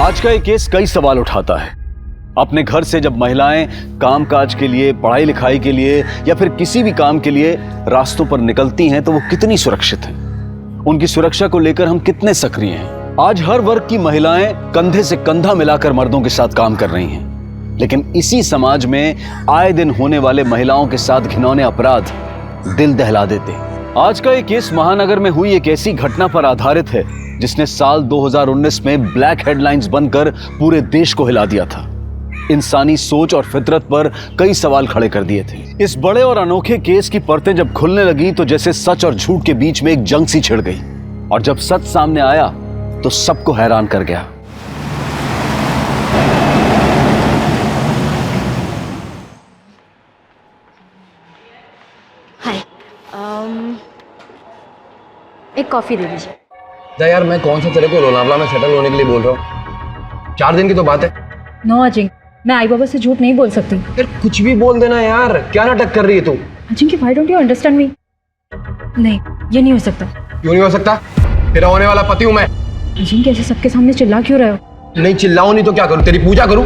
आज का ये केस कई सवाल उठाता है। अपने घर से जब महिलाएं कामकाज के लिए, पढ़ाई लिखाई के लिए या फिर किसी भी काम के लिए रास्तों पर निकलती हैं तो वो कितनी सुरक्षित हैं? उनकी सुरक्षा को लेकर हम कितने सक्रिय हैं? आज हर वर्ग की महिलाएं कंधे से कंधा मिलाकर मर्दों के साथ काम कर रही हैं, लेकिन इसी समाज में आए दिन होने वाले महिलाओं के साथ घिनौने अपराध दिल दहला देते हैं। आज का ये केस महानगर में हुई एक ऐसी घटना पर आधारित है जिसने साल 2019 में ब्लैक हेडलाइंस बनकर पूरे देश को हिला दिया था। इंसानी सोच और फितरत पर कई सवाल खड़े कर दिए थे। इस बड़े और अनोखे केस की परतें जब खुलने लगी तो जैसे सच और झूठ के बीच में एक जंग सी छिड़ गई, और जब सच सामने आया तो सबको हैरान कर गया। हाय, एक कॉफी दे दीजिए। यार मैं कौन सा तेरे को लोनावला में सेटल होने के लिए बोल रहा हूँ? 4 दिन की तो बात है। नो अजिंक्य, मैं आई बाबा से झूठ नहीं बोल सकती। यार कुछ भी बोल देना यार, क्या नाटक कर रही है तू? Ajinkya, why don't you understand me? नहीं, ये नहीं हो सकता। क्यों नहीं हो सकता? तेरा होने वाला पति हूँ मैं। अजिंक्य, ऐसे सबके सामने चिल्ला क्यों रहे हो? नहीं चिल्लाऊं नहीं तो क्या करूँ? तेरी पूजा करूँ?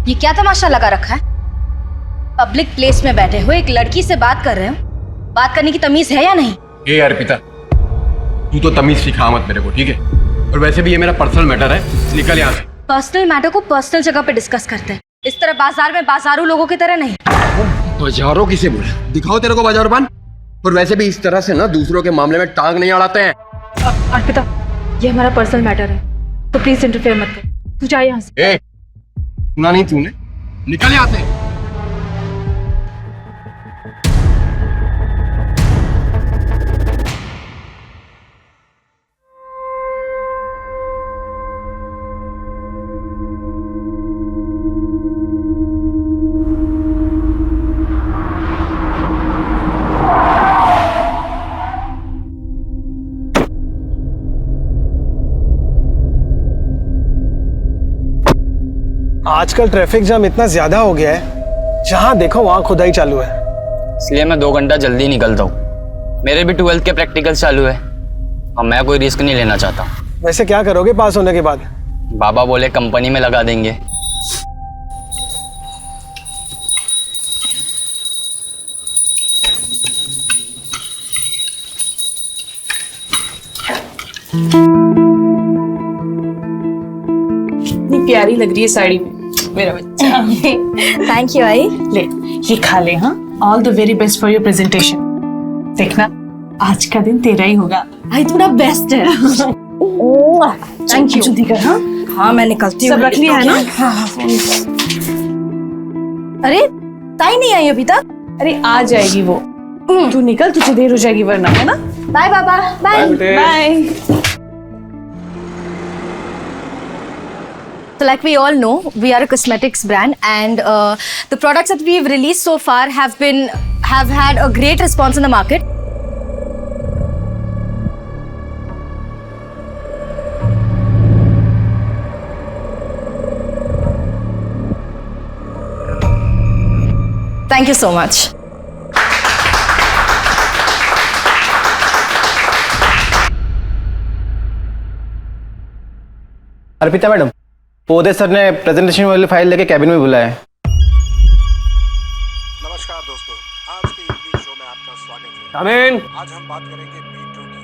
ये क्या तमाशा लगा रखा है? पब्लिक प्लेस में बैठे हो, एक लड़की से बात कर रहे हो, बात करने की तमीज है या नहीं? ए अर्पिता, तू तो तमीज सिखा मत मेरे को, ठीक है? और वैसे भी ये मेरा पर्सनल मैटर है, निकल यहाँ से। पर्सनल मैटर को पर्सनल जगह पे डिस्कस करते हैं, इस तरह बाजार में बाजारू लोगों की तरह नहीं। बाजारों किसे बोला? दिखाओ तेरे को बाजारपान। और वैसे भी इस तरह से ना दूसरों के मामले में टांग नहीं अड़ाते हैं। अर्पिता, ये हमारा पर्सनल मैटर है, तो प्लीज इंटरफेयर मत कर। तू जा यहाँ से। ए, सुना नहीं तूने? निकल यहाँ से। आजकल ट्रैफिक जाम इतना ज्यादा हो गया है, जहां देखो वहां खुदाई चालू है। इसलिए मैं 2 घंटा जल्दी निकलता हूँ। मेरे भी 12th के प्रैक्टिकल चालू है और मैं कोई रिस्क नहीं लेना चाहता। वैसे क्या करोगे पास होने के बाद? बाबा बोले कंपनी में लगा देंगे। इतनी प्यारी लग रही है साड़ी में मेरा बच्चा। थैंक यू आई। ले, ये खा ले। हाँ, all the very best for your presentation. देखना, आज का दिन तेरा ही होगा। आई थोड़ा बेस्ट है। Thank you. जल्दी कर। हाँ हाँ, मैं निकलती हूँ। सब रख लिया है ना? अरे ताई नहीं आई अभी तक? अरे आ जाएगी वो। तू निकल, तुझे देर हो जाएगी वरना, है ना? बाय बाबा। Bye bye. So like we all know, we are a cosmetics brand, and the products that we've released so far have had a great response in the market. Thank you so much. Arpita madam, Pode sir ने presentation वाली file लेके cabin में बुलाया है। नमस्कार दोस्तों, आज के इवनिंग शो में आपका स्वागत है। आमीन। आज हम बात करेंगे मीटू की।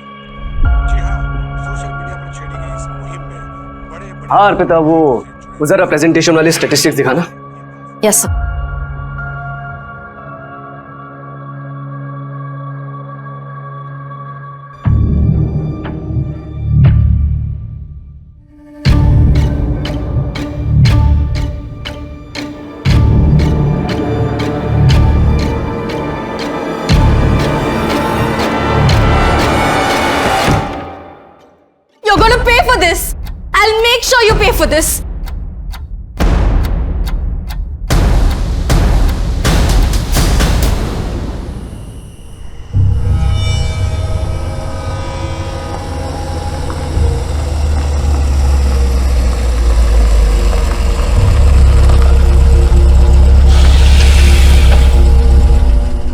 जी हाँ, सोशल मीडिया पर छेड़ी गई इस मुहिम में बड़े हाँ अर्पिता, वो जरा प्रेजेंटेशन वाली स्टैटिस्टिक्स दिखाना। Yes sir. You're gonna pay for this. I'll make sure you pay for this.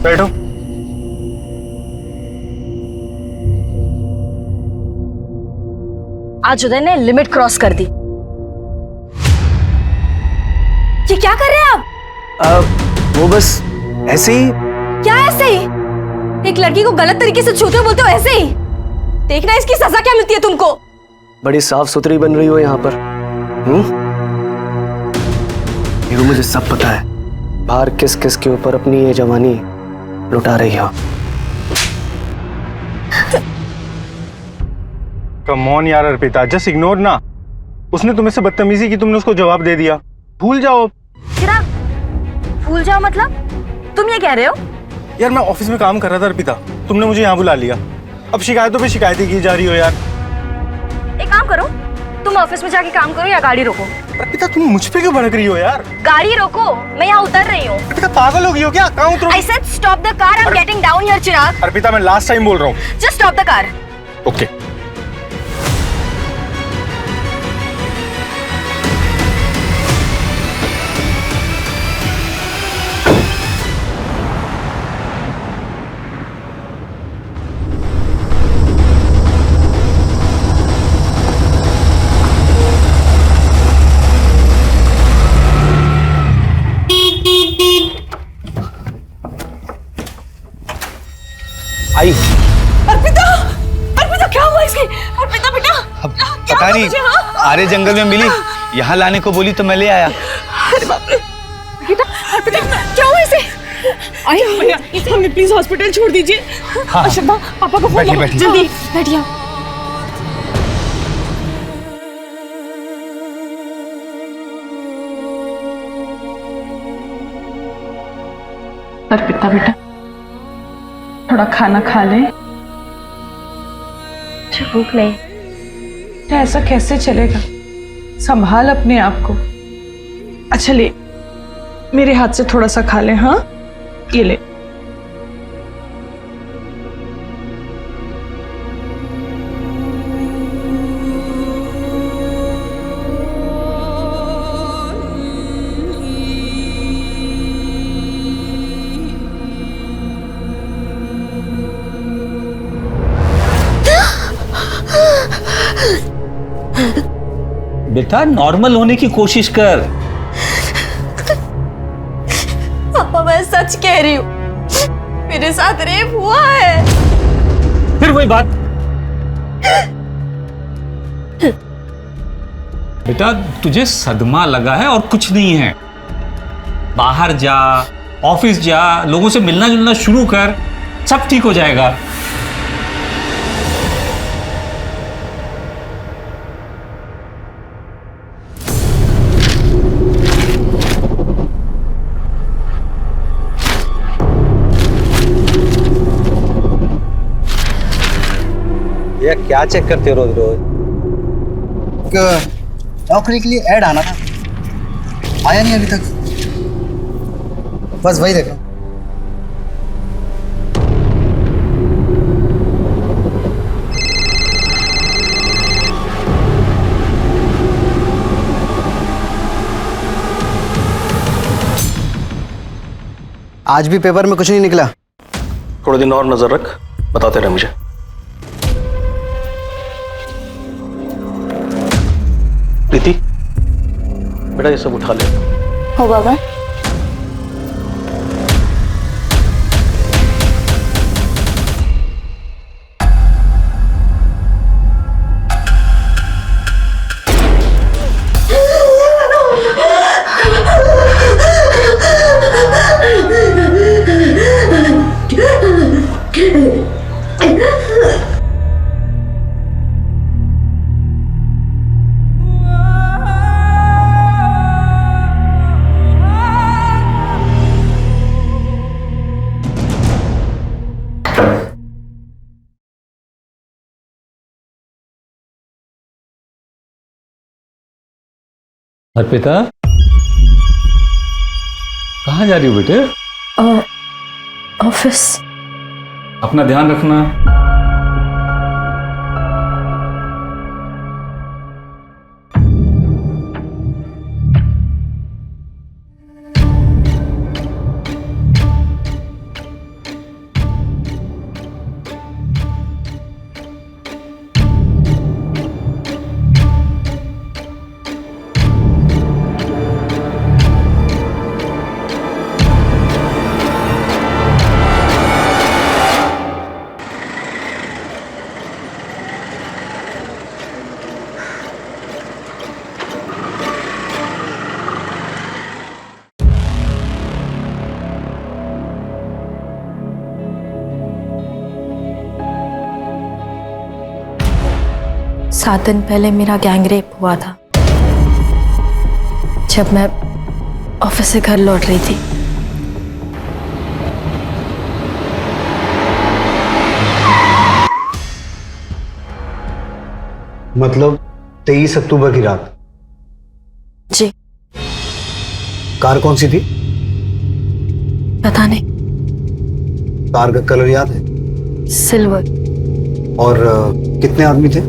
बैठो। आज उदय ने लिमिट क्रॉस कर दी। ये क्या कर रहे हैं आप? वो बस ऐसे ही। क्या ऐसे ही? एक लड़की को गलत तरीके से छूते हो बोलते हो ऐसे ही? देखना इसकी सजा क्या मिलती है तुमको। बड़ी साफ सुथरी बन रही हो यहाँ पर। हीरो, मुझे सब पता है बाहर किस किस के ऊपर अपनी ये जवानी लुटा रही हो। कम ऑन यार अर्पिता, जस्ट इग्नोर ना। उसने तुम्हें से बदतमीजी की, तुमने उसको जवाब दे दिया। भूल जाओ। चिराग, भूल जाओ मतलब? तुम ये कह रहे हो? यार मैं ऑफिस में काम कर रहा था अर्पिता, तुमने मुझे यहाँ बुला लिया। अब शिकायतों पे शिकायतें की जा रही हो यार। एक काम करो, तुम ऑफिस में जाके काम करो या गाड़ी रोको। अर्पिता तुम मुझ पे क्यों भड़क रही हो यार? गाड़ी रोको, मैं यहाँ उतर रही हूँ। अर्पिता पागल हो गई हो क्या? कहाँ उतरूं? I said stop the car, I'm getting down here, चिराग। अर्पिता मैं लास्ट टाइम बोल रहा हूँ। Just stop the car। Okay. आई। अर्पिता, अर्पिता क्या हुआ इसकी? अर्पिता बेटा, अब पता नहीं, आरे जंगल में मिली, यहाँ लाने को बोली तो मैं ले आया। अरे बाप रे। अर्पिता, अर्पिता क्या हुआ इसे? आई भैया, हमें प्लीज हॉस्पिटल छोड़ दीजिए। हाँ। शर्मा, पापा को फोन बैठिए, करो, बैठिए। जल्दी बैठिए। अर्पिता बेटा, थोड़ा खाना खा ले। भूख नहीं। ऐसा कैसे चलेगा? संभाल अपने आप को। अच्छा ले, मेरे हाथ से थोड़ा सा खा ले। हाँ, ये ले। बेटा नॉर्मल होने की कोशिश कर। पापा मैं सच कह रही हूँ, मेरे साथ रेप हुआ है। फिर वही बात। बेटा तुझे सदमा लगा है और कुछ नहीं है। बाहर जा, ऑफिस जा, लोगों से मिलना जुलना शुरू कर, सब ठीक हो जाएगा। ये क्या चेक करते हो रोज रोज? नौकरी के लिए ऐड आना था, आया नहीं अभी तक, बस वही देखो। आज भी पेपर में कुछ नहीं निकला। थोड़े दिन और नजर रख, बताते रहे मुझे। प्रीति बेटा ये सब उठा ले। हो बाबा। अर्पिता कहाँ जा रही हो बेटे? ऑफिस। अपना ध्यान रखना। 7 दिन पहले मेरा गैंग रेप हुआ था, जब मैं ऑफिस से घर लौट रही थी। मतलब 23 अक्टूबर की रात? जी। कार कौन सी थी? पता नहीं। कार का कलर याद है? सिल्वर। और कितने आदमी थे?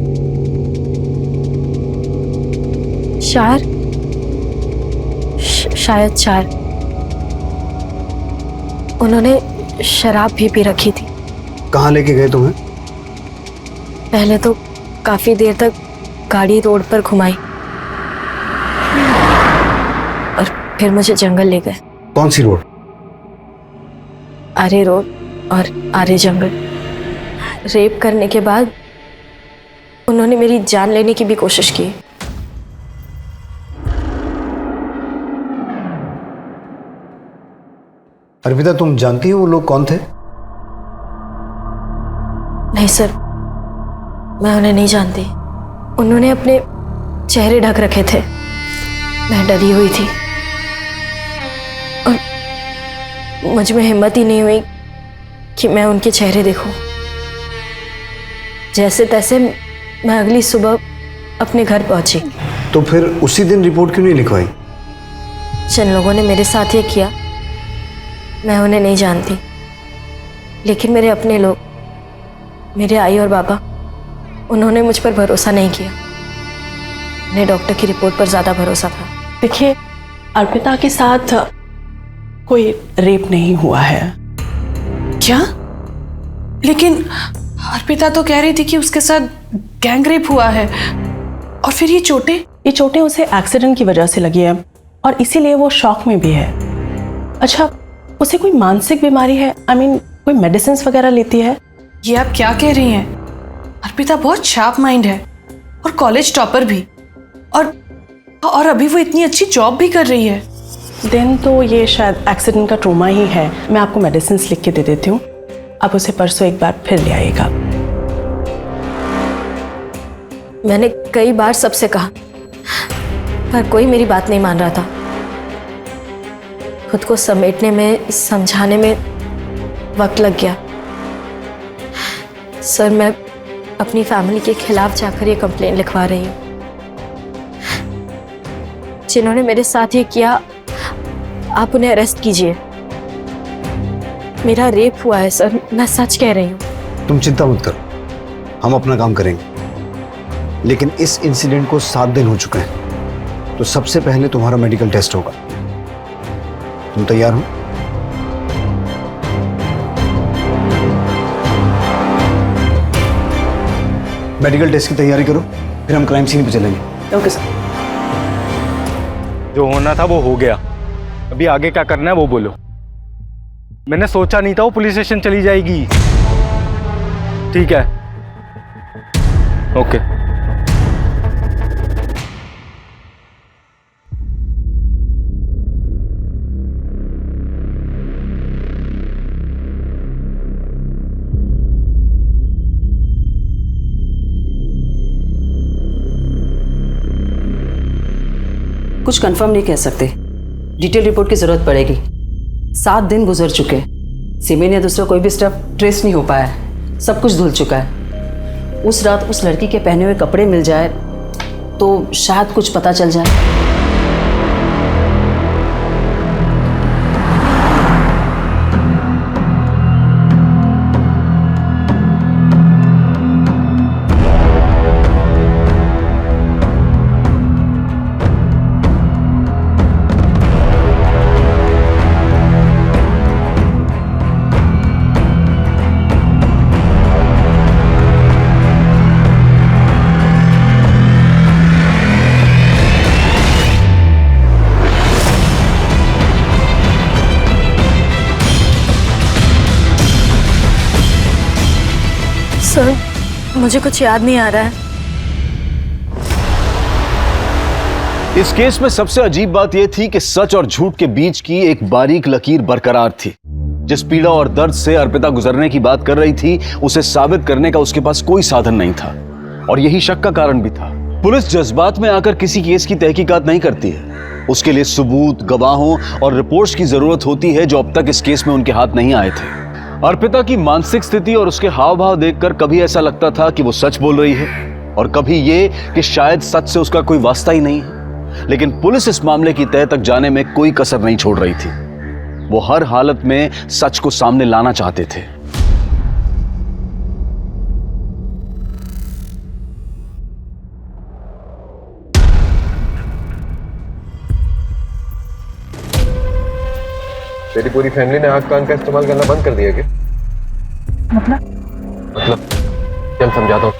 शायद 4। उन्होंने शराब भी पी रखी थी। कहाँ लेके गए तुम्हें? पहले तो काफी देर तक गाड़ी रोड पर घुमाई और फिर मुझे जंगल ले गए। कौन सी रोड? आरे रोड और आरे जंगल। रेप करने के बाद उन्होंने मेरी जान लेने की भी कोशिश की। अर्पिता, तुम जानती हो वो लोग कौन थे? नहीं सर, मैं उन्हें नहीं जानती। उन्होंने अपने चेहरे ढक रखे थे। मैं डरी हुई थी और मुझ में हिम्मत ही नहीं हुई कि मैं उनके चेहरे देखूं। जैसे तैसे मैं अगली सुबह अपने घर पहुंची। तो फिर उसी दिन रिपोर्ट क्यों नहीं लिखवाई? जिन लोगों ने मेरे साथ ये किया, मैं उन्हें नहीं जानती, लेकिन मेरे अपने लोग, मेरे आई और बाबा, उन्होंने मुझ पर भरोसा नहीं किया। उन्हें डॉक्टर की रिपोर्ट पर ज़्यादा भरोसा था। देखिए, अर्पिता के साथ कोई रेप नहीं हुआ है। क्या? लेकिन अर्पिता तो कह रही थी कि उसके साथ गैंग रेप हुआ है। और फिर ये चोटें उसे एक्सीडेंट की वजह से लगी है और इसीलिए वो शॉक में भी है। अच्छा, उसे कोई मानसिक बीमारी है? कोई मेडिसिन वगैरह लेती है? ये आप क्या कह रही हैं? अर्पिता बहुत शार्प माइंड है और कॉलेज टॉपर भी, और अभी वो इतनी अच्छी जॉब भी कर रही है। देन तो ये शायद एक्सीडेंट का ट्रोमा ही है। मैं आपको मेडिसिन लिख के दे देती हूँ, आप उसे परसों एक बार फिर ले आइएगा। मैंने कई बार सबसे कहा, पर कोई मेरी बात नहीं मान रहा था। खुद को समेटने में, समझाने में वक्त लग गया। सर, मैं अपनी फैमिली के खिलाफ जाकर ये कंप्लेंट लिखवा रही हूँ। जिन्होंने मेरे साथ ये किया, आप उन्हें अरेस्ट कीजिए। मेरा रेप हुआ है सर, मैं सच कह रही हूँ। तुम चिंता मत करो, हम अपना काम करेंगे। लेकिन इस इंसिडेंट को 7 दिन हो चुके हैं, तो सबसे पहले तुम्हारा मेडिकल टेस्ट होगा। तुम तैयार हो? मेडिकल टेस्ट की तैयारी करो, फिर हम क्राइम सीन पे चलेंगे। Okay sir. जो होना था वो हो गया, अभी आगे क्या करना है वो बोलो। मैंने सोचा नहीं था वो पुलिस स्टेशन चली जाएगी। ठीक है, ओके। कुछ कंफर्म नहीं कह सकते, डिटेल रिपोर्ट की जरूरत पड़ेगी। 7 दिन गुजर चुके, सीमेंट या दूसरा कोई भी स्टफ ट्रेस नहीं हो पाया है। सब कुछ धुल चुका है। उस रात उस लड़की के पहने हुए कपड़े मिल जाए तो शायद कुछ पता चल जाए। सर, मुझे कुछ याद नहीं आ रहा है। इस केस में सबसे अजीब बात यह थी कि सच और झूठ के बीच की एक बारीक लकीर बरकरार थी। जिस पीड़ा और दर्द से अर्पिता गुजरने की बात कर रही थी, उसे साबित करने का उसके पास कोई साधन नहीं था। और यही शक का कारण भी था। पुलिस जज्बात में आकर किसी केस की तहकीकात नहीं करती है। उसके लिए सबूत, गवाहों और रिपोर्ट्स की जरूरत होती है, जो अब तक इस केस में उनके हाथ नहीं आए थे। अर्पिता की मानसिक स्थिति और उसके हाव भाव देखकर कभी ऐसा लगता था कि वो सच बोल रही है, और कभी ये कि शायद सच से उसका कोई वास्ता ही नहीं है। लेकिन पुलिस इस मामले की तह तक जाने में कोई कसर नहीं छोड़ रही थी। वो हर हालत में सच को सामने लाना चाहते थे। तेरी पूरी फैमिली ने आग कान का इस्तेमाल करना बंद कर दिया क्या? मतलब चल समझाता हूँ।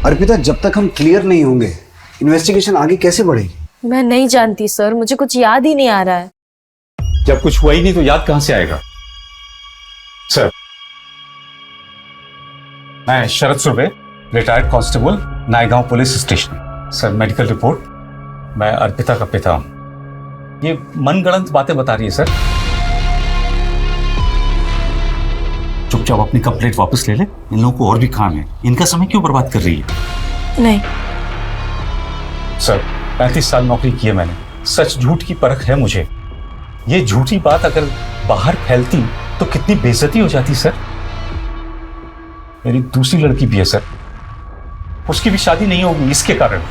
अर्पिता, जब तक हम क्लियर नहीं होंगे इन्वेस्टिगेशन आगे कैसे बढ़ेगी? मैं नहीं जानती सर, मुझे कुछ याद ही नहीं आ रहा है। जब कुछ हुआ ही नहीं तो याद कहां से आएगा? सर, मैं Sharad Surve, retired constable, Naigaon police station. Sir, medical report, मैं अर्पिता का पिता हूं। ये मनगढ़ंत बातें बता रही है सर। चुपचाप अपनी कंप्लेंट वापस ले ले, इन लोगों को और भी काम है। इनका समय क्यों बर्बाद कर रही है? नहीं सर, 35 साल नौकरी की है मैंने, सच झूठ की परख है मुझे। ये झूठी बात अगर बाहर फैलती तो कितनी बेइज्जती हो जाती सर। मेरी दूसरी लड़की भी है सर, उसकी भी शादी नहीं होगी इसके कारण।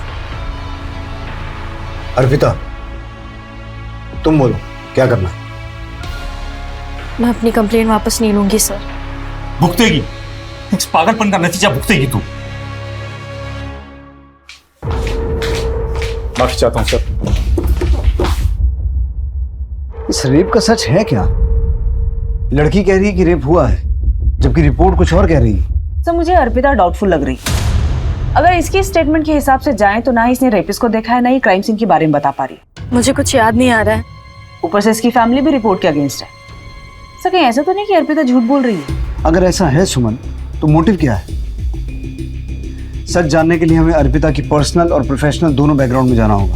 अर्पिता, तुम बोलो क्या करना है? मैं अपनी कंप्लेंट वापस नहीं लूंगी सर। भुगतेगी, इस पागलपन का नतीजा भुगतेगी तू। माफी चाहता हूं सर। इस रेप का सच है क्या? लड़की कह रही है कि रेप हुआ है, जबकि रिपोर्ट कुछ और कह रही है। सर, मुझे अर्पिता डाउटफुल लग रही। अगर इसकी स्टेटमेंट के हिसाब से जाएं तो ना ही इसने रेपिस्ट को देखा है, ना ही क्राइम सीन के बारे में बता पा रही। मुझे कुछ याद नहीं आ रहा है। ऊपर से इसकी फैमिली भी रिपोर्ट के अगेंस्ट है। सर, कहीं ऐसा तो नहीं कि अर्पिता झूठ बोल रही है? अगर ऐसा है सुमन, तो मोटिव क्या है? सच जानने के लिए हमें अर्पिता की पर्सनल और प्रोफेशनल दोनों बैकग्राउंड में जाना होगा।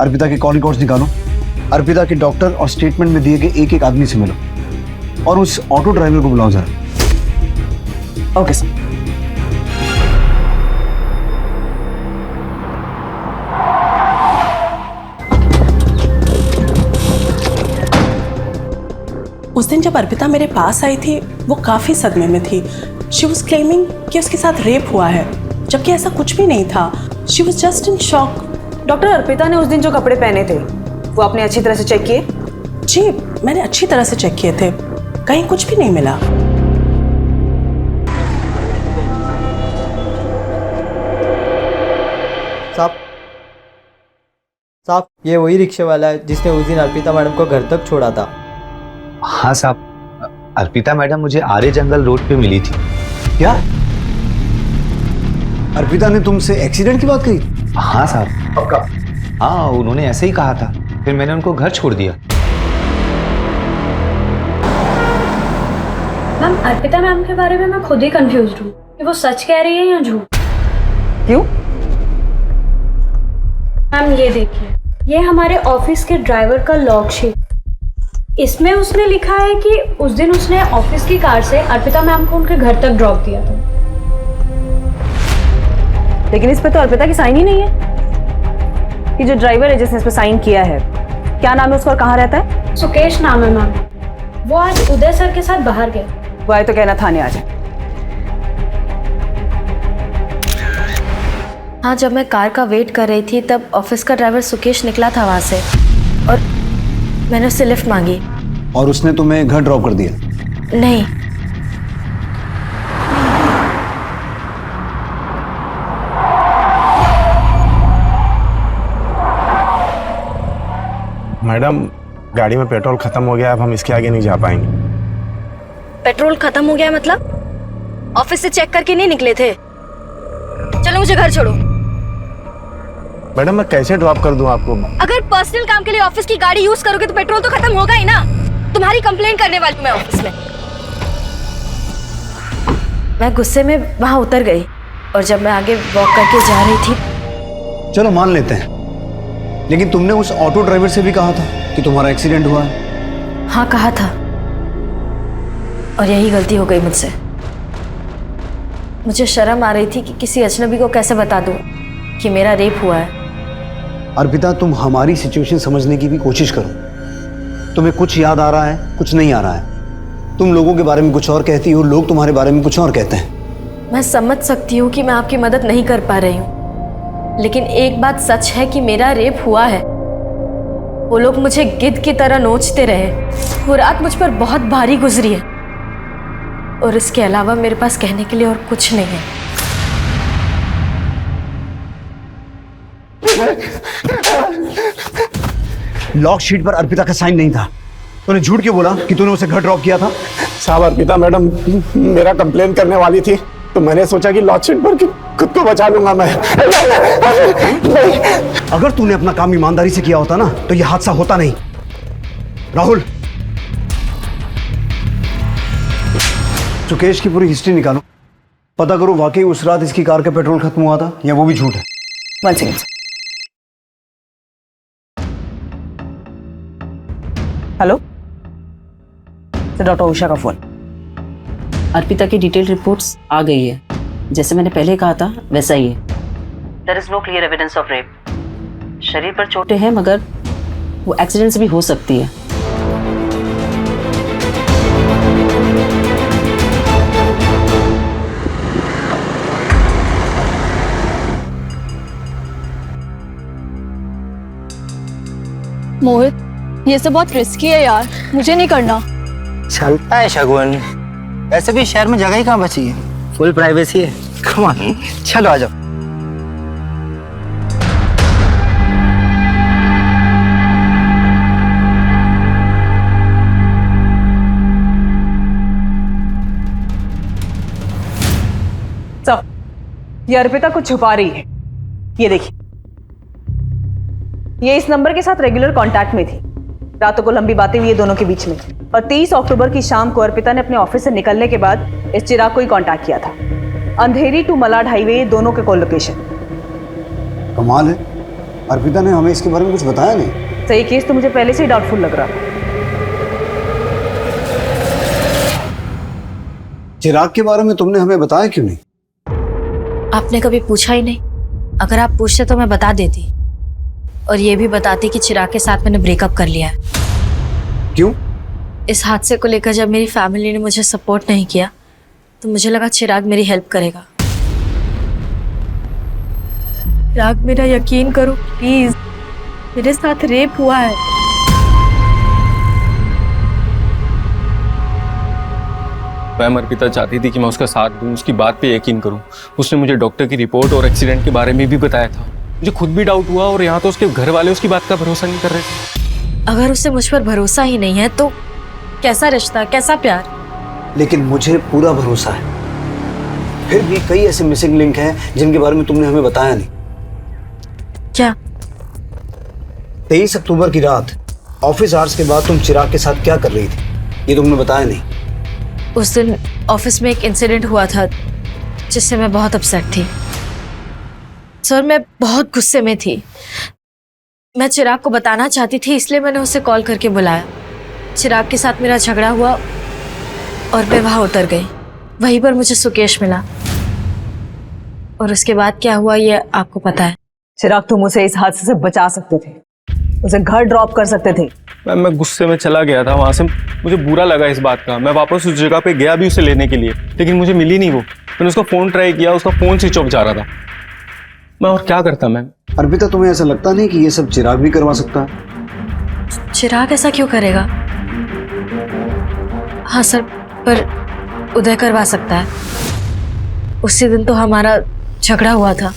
अर्पिता के कॉल रिकॉर्ड्स निकालो, अर्पिता के डॉक्टर और स्टेटमेंट में दिए गए एक एक आदमी से मिलो, और उस ऑटो ड्राइवर को बुलाओ जरा। Okay sir. उस दिन जब अर्पिता मेरे पास आई थी, वो काफी सदमे में थी। शी वॉज क्लेमिंग कि उसके साथ रेप हुआ है, जबकि ऐसा कुछ भी नहीं था। She was just in shock. Doctor, Arpita ने उस दिन जो कपड़े पहने थे वो आपने अच्छी तरह से चेक किए? जी, मैंने अच्छी तरह से चेक किए थे, कहीं कुछ भी नहीं मिला। साहब, ये वही रिक्शे वाला है जिसने उस दिन अर्पिता मैडम को घर तक छोड़ा था। हाँ साहब, अर्पिता मैडम मुझे आर्य जंगल रोड पे मिली थी। क्या अर्पिता ने तुमसे एक्सीडेंट की बात कही? हाँ साहब, पक्का। हाँ, उन्होंने ऐसे ही कहा था, फिर मैंने उनको घर छोड़ दिया। मैम, अर्पिता मैम के बारे में मैं खुद ही कंफ्यूज्ड हूँ कि वो सच कह रही है या झूठ। क्यों? मैम, ये देखिए, ये हमारे ऑफिस के ड्राइवर का लॉग शीट। इसमें उसने लिखा है कि उस दिन उसने ऑफिस की कार से अर्पिता मैम को उनके घर तक ड्रॉप दिया था। लेकिन इस पे तो अर्पिता की साइन ही नहीं है। कि जो ड्राइवर है जिसने इस पे साइन किया है, क्या नाम है उसका और कहाँ रहता है? सुकेश नाम है मैम। वो आज उदय सर के साथ बाहर गए। वो आए तो कहना थाने आ जाए। हाँ, जब मैं कार का वेट कर रही थी तब ऑफिस का ड्राइवर सुकेश निकला था वहां से, और मैंने उससे लिफ्ट मांगी। और उसने तुम्हें घर ड्रॉप कर दिया? नहीं। मैडम, गाड़ी में पेट्रोल खत्म हो गया, अब हम इसके आगे नहीं जा पाएंगे। पेट्रोल खत्म हो गया मतलब? ऑफिस से चेक करके नहीं निकले थे? चलो मुझे घर छोड़ो। मैडम, मैं कैसे ड्रॉप कर दूं आपको? अगर पर्सनल काम के लिए ऑफिस की गाड़ी यूज करोगे तो पेट्रोल तो खत्म होगा ही ना। तुम्हारी कंप्लेंट करने वाली हूं मैं ऑफिस में। मैं गुस्से में वहां उतर गई, और जब मैं आगे वॉक करके जा रही थी। चलो मान लेते हैं, लेकिन तुमने उस ऑटो ड्राइवर से भी कहा था कि तुम्हारा एक्सीडेंट हुआ है। हाँ, कहा था। और यही गलती हो गई मुझसे। मुझे शर्म आ रही थी कि किसी अजनबी को कैसे बता दूं कि मेरा रेप हुआ है। अर्पिता, तुम हमारी सिचुएशन समझने की भी कोशिश करो। तुम्हें कुछ याद आ रहा है, कुछ नहीं आ रहा है। तुम लोगों के बारे में कुछ और कहती हो, लोग तुम्हारे बारे में कुछ और कहते हैं। मैं समझ सकती हूँ कि मैं आपकी मदद नहीं कर पा रही हूँ, लेकिन एक बात सच है कि मेरा रेप हुआ है। वो लोग मुझे गिद्ध की तरह नोचते रहे। वो रात मुझ पर बहुत भारी गुजरी है और इसके अलावा मेरे पास कहने के लिए और कुछ नहीं है। लॉक शीट पर अर्पिता का साइन नहीं था। तूने झूठ क्यों बोला कि तूने उसे घर ड्रॉप किया था? साहब, अर्पिता मैडम मेरा कंप्लेन करने वाली थी, तो मैंने सोचा कि लॉक शीट पर खुद को बचा लूंगा मैं। अगर तूने अपना काम ईमानदारी से किया होता ना, तो यह हादसा होता नहीं। राहुल, सुकेश की पूरी हिस्ट्री निकालो, पता करो वाकई उस रात इसकी कार का पेट्रोल खत्म हुआ था या वो भी झूठ है। One second. Hello, doctor Usha का फोन। अर्पिता की डिटेल रिपोर्ट्स आ गई है। जैसे मैंने पहले कहा था वैसा ही है। There is no clear evidence of rape. शरीर पर चोटें हैं, मगर वो एक्सीडेंट से भी हो सकती है। मोहित, ये सब बहुत रिस्की है यार, मुझे नहीं करना। चलता है शगुन, वैसे भी शहर में जगह ही कहाँ बची है, फुल प्राइवेसी है। कम ऑन, चलो आ जाओ। तो ये अर्पिता कुछ छुपा रही है। ये देखिए, ये इस नंबर के साथ रेगुलर कांटेक्ट में थी। रातों को लंबी बातें हुई दोनों के बीच में, और 30 अक्टूबर की शाम को अर्पिता ने अपने ऑफिस से निकलने के बाद इस चिराग को ही कांटेक्ट किया था। अंधेरी टू मलाड हाईवे, दोनों के कॉल लोकेशन। कमाल है, अर्पिता ने हमें इसके बारे में कुछ बताया नहीं। सही केस तो मुझे पहले से ही डाउटफुल लग रहा था। चिराग के बारे में तुमने हमें बताया क्यों नहीं? आपने कभी पूछा ही नहीं। अगर आप पूछते तो मैं बता देती, और ये भी बताती कि चिराग के साथ मैंने ब्रेकअप कर लिया है। क्यों? इस हादसे को लेकर जब मेरी फैमिली ने मुझे सपोर्ट नहीं किया, तो मुझे लगा चिराग मेरी हेल्प करेगा। चिराग, मेरा यकीन करो प्लीज, मेरे साथ रेप हुआ है। मैम, अर्पिता चाहती थी कि मैं उसका साथ दूं, उसकी बात पे यकीन करूं। उसने मुझे डॉक्टर की रिपोर्ट और एक्सीडेंट के बारे में भी बताया था। मुझे खुद भी डाउट हुआ, और यहाँ तो उसके घर वाले उसकी बात का भरोसा नहीं कर रहे थे। अगर उसे मुझ पर भरोसा ही नहीं है तो कैसा रिश्ता, कैसा प्यार? लेकिन मुझे पूरा भरोसा है। फिर भी कई ऐसे मिसिंग लिंक हैं जिनके बारे में तुमने हमें बताया नहीं। क्या? 23 अक्टूबर की रात ऑफिस आवर्स के बाद तुम चिराग के साथ क्या कर रही थी, ये तुमने बताया नहीं। उस दिन ऑफिस में एक इंसिडेंट हुआ था जिससे मैं बहुत अपसेट थी। सर, मैं बहुत गुस्से में थी। मैं चिराग को बताना चाहती थी, इसलिए मैंने उसे कॉल करके बुलाया। चिराग के साथ मेरा झगड़ा हुआ और मैं वहां उतर गई। वहीं पर मुझे सुकेश मिला, और उसके बाद क्या हुआ ये आपको पता है। चिराग, तुम उसे इस हादसे से बचा सकते थे, उसे घर ड्रॉप कर सकते थे। मैम, मैं गुस्से में चला गया था वहाँ से। मुझे बुरा लगा इस बात का। मैं वापस उस जगह पे गया भी उसे लेने के लिए, लेकिन मुझे मिली नहीं वो। मैंने उसका फ़ोन ट्राई किया, उसका फ़ोन स्विच ऑफ जा रहा था। मैं और क्या करता मैम? अर्पिता, तुम्हें ऐसा लगता नहीं कि ये सब चिराग भी करवा सकता है? चिराग ऐसा क्यों करेगा? हाँ सर, पर उदय करवा सकता है। उसी दिन तो हमारा झगड़ा हुआ था।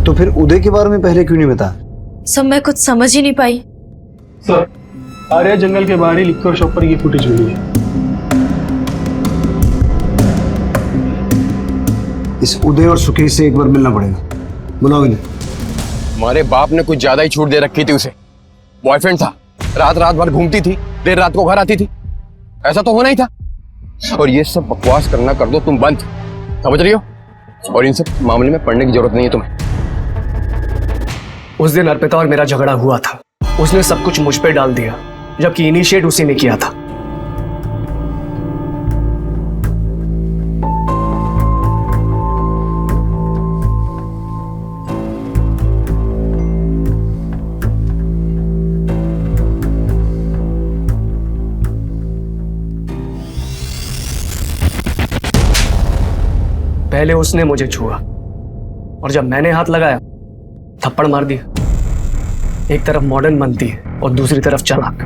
तो फिर उदय के बारे में पहले क्यों नहीं बताया? सर, मैं कुछ समझ ही नहीं पाई। सर, आर्या जंगल के बाहर ही लिक्कर शॉप पर ये फुटेज मिली है। इस उदय और सुकेश से एक बार मिलना पड़ेगा। बुलाओ इन्हें। हमारे बाप ने कुछ ज्यादा ही छूट दे रखी थी उसे। बॉयफ्रेंड था, रात रात भर घूमती थी, देर रात को घर आती थी। ऐसा तो होना ही था। और ये सब बकवास करना कर दो तुम बंद, समझ रही हो? और इन सब मामले में पढ़ने की जरूरत नहीं है तुम्हें। उस दिन अर्पिता और मेरा झगड़ा हुआ था। उसने सब कुछ मुझ पे डाल दिया, जबकि इनिशिएट उसी ने किया था। पहले उसने मुझे छुआ और जब मैंने हाथ लगाया थप्पड़ मार दिया। एक तरफ मॉडर्न बनती है और दूसरी तरफ चालाक।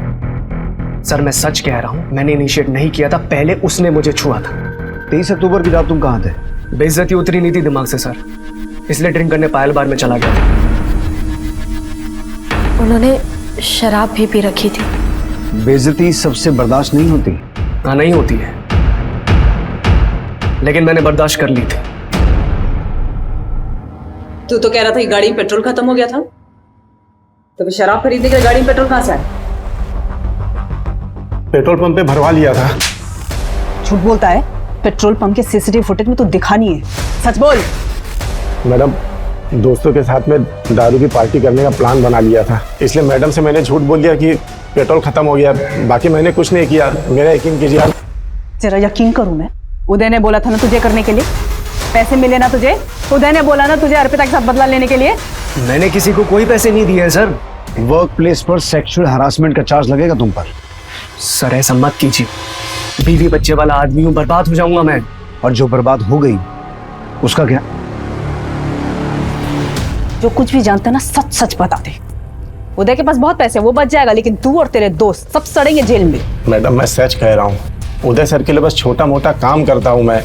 सर मैं सच कह रहा हूं, मैंने इनिशिएट नहीं किया था, पहले उसने मुझे छुआ था। 23 अक्टूबर की रात तुम कहाँ थे? बेइज्जती उतरी नहीं थी दिमाग से सर, इसलिए ड्रिंक करने पायल बार में चला गया था। उन्होंने शराब भी पी रखी थी। बेइज्जती सबसे बर्दाश्त नहीं होती। हाँ नहीं होती है, लेकिन मैंने बर्दाश्त कर ली थी। तू तो कह रहा था कि गाड़ी में पेट्रोल खत्म हो गया था, तो फिर शराब खरीदने के लिए गाड़ी में पेट्रोल कहाँ से आया? पेट्रोल पंप पे भरवा लिया था। झूठ बोलता है। पेट्रोल पंप के सीसीटीवी फुटेज में तो दिखा नहीं है, सच बोल। मैडम दोस्तों के साथ में दारू की पार्टी करने का प्लान बना लिया था, इसलिए मैडम से मैंने झूठ बोल दिया कि पेट्रोल खत्म हो गया। बाकी मैंने कुछ नहीं किया, मेरा यकीन कीजिए आप। तेरा यकीन करूं मैं? उदय ने बोला था ना तुझे करने के लिए, पैसे मिले ना तुझे। उदय ने बोला ना तुझे अर्पिता के साथ बदला लेने के लिए। मैंने किसी को कोई पैसे नहीं दिए हैं सर। वर्क प्लेस पर सेक्सुअल हरासमेंट का चार्ज लगेगा तुम पर। सर ऐसा मत कीजिए, बीवी बच्चे वाला आदमी हूं, बर्बाद हो जाऊंगा मैं। और जो बर्बाद हो गई उसका क्या? जो कुछ भी जानते ना सच सच बता दे। उदय के पास बहुत पैसे, वो बच जाएगा, लेकिन तू और तेरे दोस्त सब सड़ेंगे जेल में। मैडम मैं सच कह रहा हूँ, उदय सर के लिए बस छोटा मोटा काम करता हूँ मैं।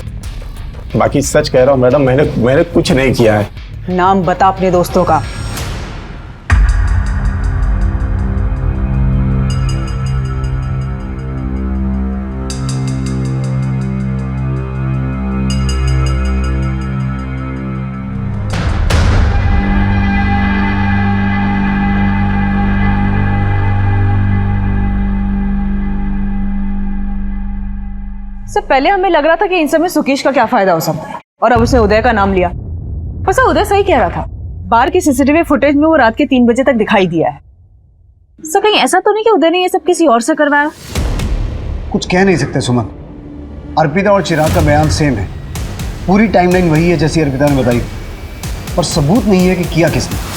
बाकी सच कह रहा हूँ मैडम, मैंने कुछ नहीं किया है। नाम बता अपने दोस्तों का। से पहले हमें लग रहा था कि इन सब में सुकेश का क्या फायदा हो सकता है, और अब उसने उदय का नाम लिया। वैसे उदय सही कह रहा था, बार की सीसीटीवी फुटेज में वो रात के 3 बजे तक दिखाई दिया है। सर कहीं ऐसा तो नहीं कि उदय ने ये सब किसी और से करवाया? कुछ कह नहीं सकते सुमन। अर्पिता और चिराग का बयान सेम है, पूरी टाइमलाइन वही है जैसी अर्पिता ने बताई, पर सबूत नहीं है कि किया किसने।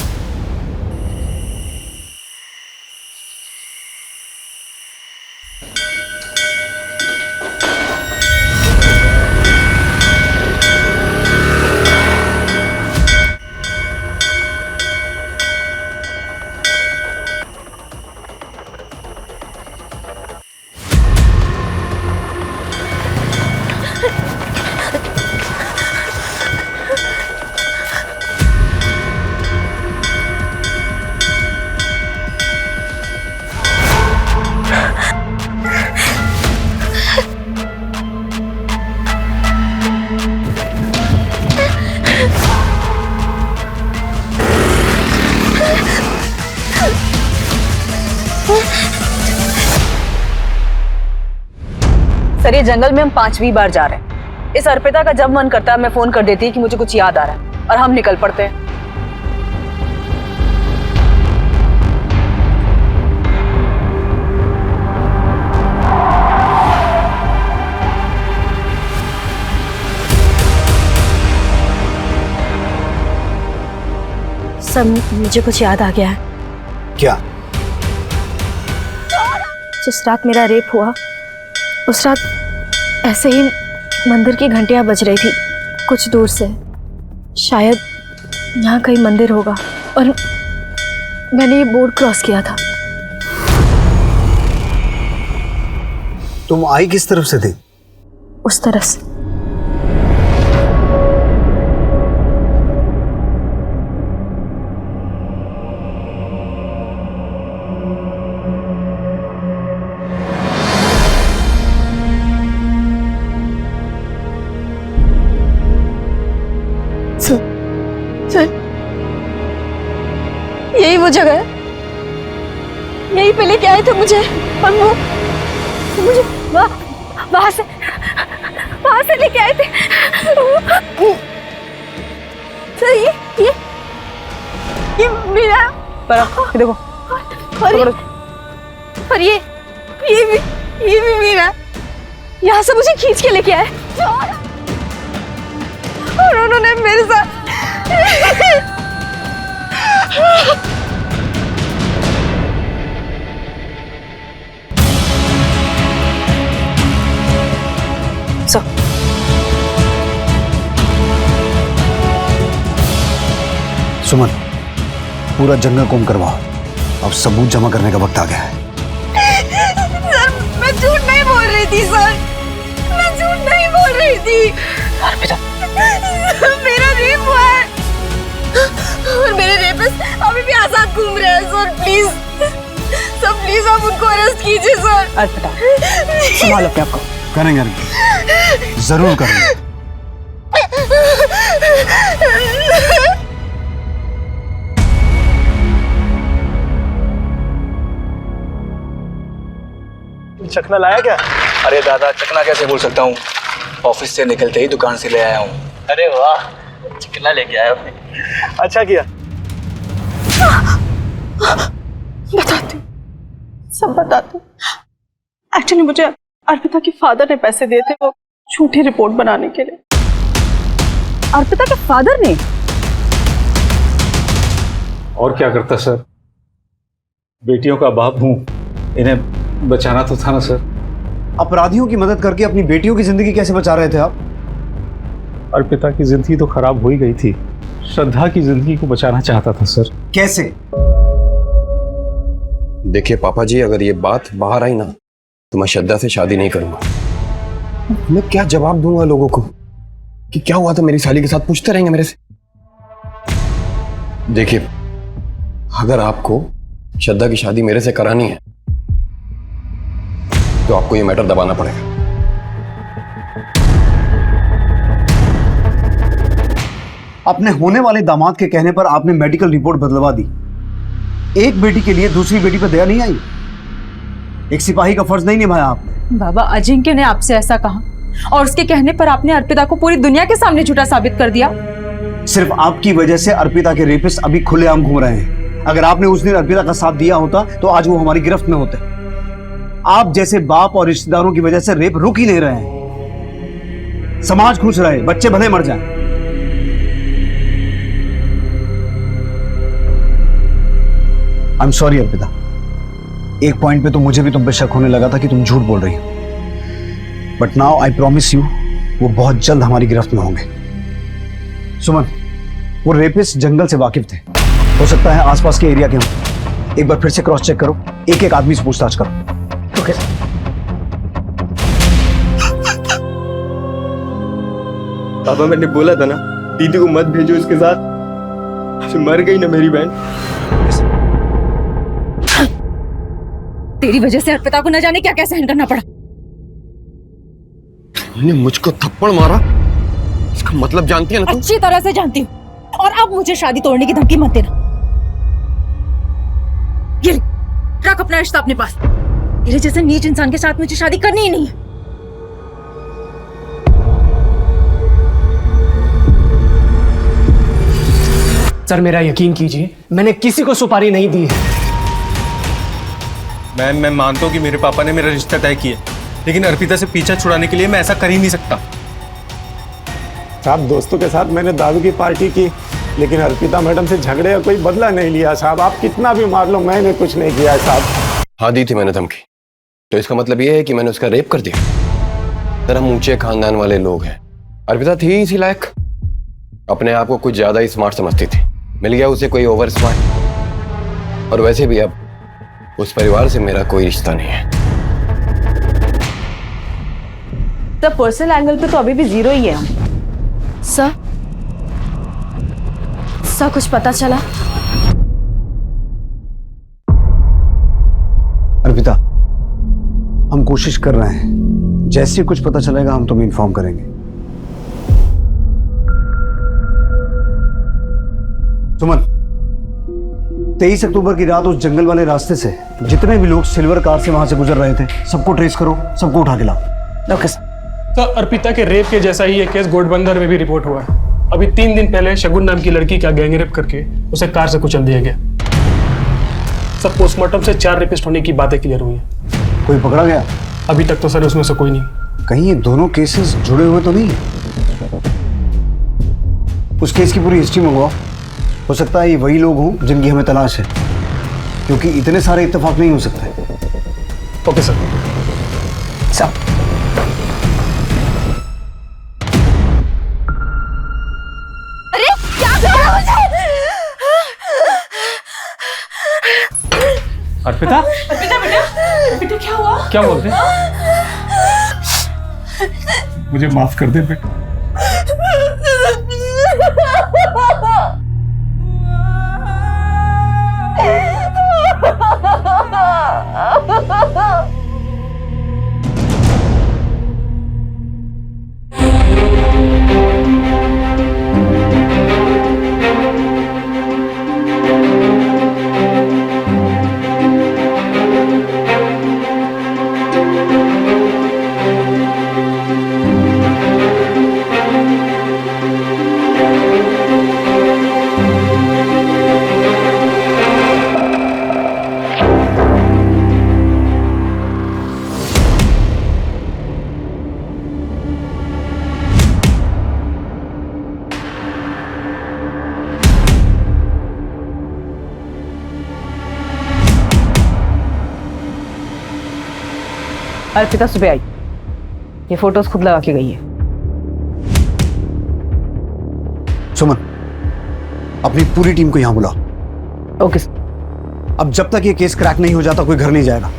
सर ये जंगल में हम 5वीं बार जा रहे हैं। इस अर्पिता का जब मन करता है मैं फोन कर देती है कि मुझे कुछ याद आ रहा है, और हम निकल पड़ते हैं। सर मुझे कुछ याद आ गया है। क्या? जिस रात मेरा रेप हुआ उस रात ऐसे ही मंदिर की घंटियां बज रही थी कुछ दूर से। शायद यहाँ कहीं मंदिर होगा और मैंने ये बोर्ड क्रॉस किया था। तुम आई किस तरफ से थी? उस तरफ से। यही वो जगह है, यही पे लेके आए थे मुझे, और वो मुझे वहां से लेके आए थे। सर ये मेरा पर देखो, और ये भी मेरा। यहाँ से मुझे खींच के लेके आए और उन्होंने मेरे साथ सुमन, पूरा जंगल कोम करवाओ। अब सबूत जमा करने का वक्त आ गया है। सर मैं झूठ नहीं बोल रही थी सर, मैं झूठ नहीं बोल रही थी। मेरा रेप हुआ है और मेरे रेपिस्ट अभी भी आजाद घूम रहे हैं सर। प्लीज सर, प्लीज आप उनको अरेस्ट कीजिए सर। अर्पिता, संभालो अपने आप को। करेंगे, जरूर करेंगे। चखना लाया क्या? अरे दादा, चखना कैसे बोल सकता हूँ, ऑफिस से निकलते ही दुकान से ले आया हूँ। अरे वाह, चखना लेके आया आपने, अच्छा किया। बताती हूँ, सब बताती हूँ। एक्चुअली मुझे अर्पिता के फादर ने पैसे दिए थे वो झूठी रिपोर्ट बनाने के लिए। अर्पिता के फादर ने? और क्या करता सर, बेटियों का बाप हूं, इन्हें बचाना तो था ना सर। अपराधियों की मदद करके अपनी बेटियों की जिंदगी कैसे बचा रहे थे आप? अर्पिता की जिंदगी तो खराब हो ही गई थी, श्रद्धा की जिंदगी को बचाना चाहता था सर। कैसे? देखिए पापा जी, अगर ये बात बाहर आई ना तो मैं श्रद्धा से शादी नहीं करूंगा। मैं क्या जवाब दूंगा लोगों को कि क्या हुआ था मेरी साली के साथ, पूछते रहेंगे मेरे से। देखिए, अगर आपको श्रद्धा की शादी मेरे से करानी है तो आपको ये मैटर दबाना पड़ेगा। अपने होने वाले दामाद के कहने पर आपने मेडिकल रिपोर्ट बदलवा दी। एक बेटी के लिए दूसरी बेटी पर दया नहीं आई? एक सिपाही का फर्ज नहीं निभाया आपने? बाबा, अजिंक्य ने आपसे ऐसा कहा और उसके कहने पर आपने अर्पिता को पूरी दुनिया के सामने झूठा साबित कर दिया। सिर्फ आपकी वजह से अर्पिता के रेपिस्ट अभी खुलेआम घूम रहे हैं। अगर आपने उस दिन अर्पिता का साथ दिया होता तो आज वो हमारी गिरफ्त में होते। आप जैसे बाप और रिश्तेदारों की वजह से रेप रुक ही नहीं रहे हैं। समाज खुश रहे, बच्चे भले मर जाएं। आई एम सॉरी अर्पिता, एक पॉइंट पे तो मुझे भी तुम पे शक होने लगा था कि तुम झूठ बोल रही हो, but now I promise you वो बहुत जल्द हमारी गिरफ्त में होंगे। सुमन, वो रेपिस्ट जंगल से वाकिफ थे, हो सकता है आसपास के एरिया के हों। एक बार फिर से क्रॉस चेक करो, एक एक आदमी से पूछताछ करो। ओके पापा, मैंने बोला था ना दीदी को मत भेजो इसके साथ, मर गई ना मेरी बहन। तेरी वजह से अर्पिता को न जाने क्या क्या सहन करना पड़ा। तुमने मुझको थप्पड़ मारा, इसका मतलब जानती है ना तुम? अच्छी तरह से जानती हूँ, और अब मुझे शादी तोड़ने की धमकी मत देना। ये ले, रख अपना रिश्ता अपने पास। तेरे जैसे नीच इंसान के साथ मुझे शादी करनी ही नहीं है। सर मेरा यकीन कीजिए, मैंने किसी को सुपारी नहीं दी है। मैं मानता हूँ कि मेरे पापा ने मेरा रिश्ता तय किया, लेकिन अर्पिता से पीछा छुड़ाने के लिए मैं ऐसा कर ही नहीं सकता। साहब, दोस्तों के साथ मैंने दारू की पार्टी की, लेकिन अर्पिता मैडम से झगड़े का कोई बदला नहीं लिया साहब। आप कितना भी मार लो, मैंने कुछ नहीं किया है साहब। हाँ दी थी मैंने धमकी, तो इसका मतलब ये है कि मैंने उसका रेप कर दिया? सर, हम ऊंचे खानदान वाले लोग हैं, अर्पिता थी इसी लायक, अपने आप को कुछ ज्यादा ही स्मार्ट समझती थी, मिल गया उसे कोई ओवर स्मार्ट। और वैसे भी अब उस परिवार से मेरा कोई रिश्ता नहीं है। तो पर्सनल एंगल पे तो अभी भी जीरो ही है हम। सर कुछ पता चला? अर्पिता, हम कोशिश कर रहे हैं, जैसे कुछ पता चलेगा हम तुम्हें इन्फॉर्म करेंगे। सुमन, 23 अक्टूबर की रात उस जंगल वाले रास्ते से जितने भी लोग सिल्वर कार से वहां से गुजर रहे थे, सबको ट्रेस करो, सबको उठा के लाओ। ओके सर, अर्पिता के रेप के जैसा ही एक केस गोटबंदर में भी रिपोर्ट हुआ है। अभी 3 दिन पहले शगुन नाम की लड़की का गैंगरेप करके उसे कार से कुचल दिया गया। सब पोस्टमार्टम से 4 रेपिस्ट होने की बातें क्लियर हुई हैं। कोई पकड़ा गया? अभी तक तो सर उसमें से कोई नहीं। कहीं ये दोनों केसेस जुड़े हुए तो नहीं? उस केस की पूरी हिस्ट्री मंगवाओ, हो सकता है ये वही लोग हों जिनकी हमें तलाश है, क्योंकि इतने सारे इत्तेफाक नहीं हो सकते। Okay sir. अरे क्या कर रहा है मुझे? अर्पिता अर्पिता बेटा, बेटा क्या हुआ? क्या बोलते? मुझे माफ कर दे बेटा। अर्पिता सुबह आई, ये फोटोज खुद लगा के गई है। सुमन, अपनी पूरी टीम को यहां बुलाओ। ओके। अब जब तक ये केस क्रैक नहीं हो जाता कोई घर नहीं जाएगा।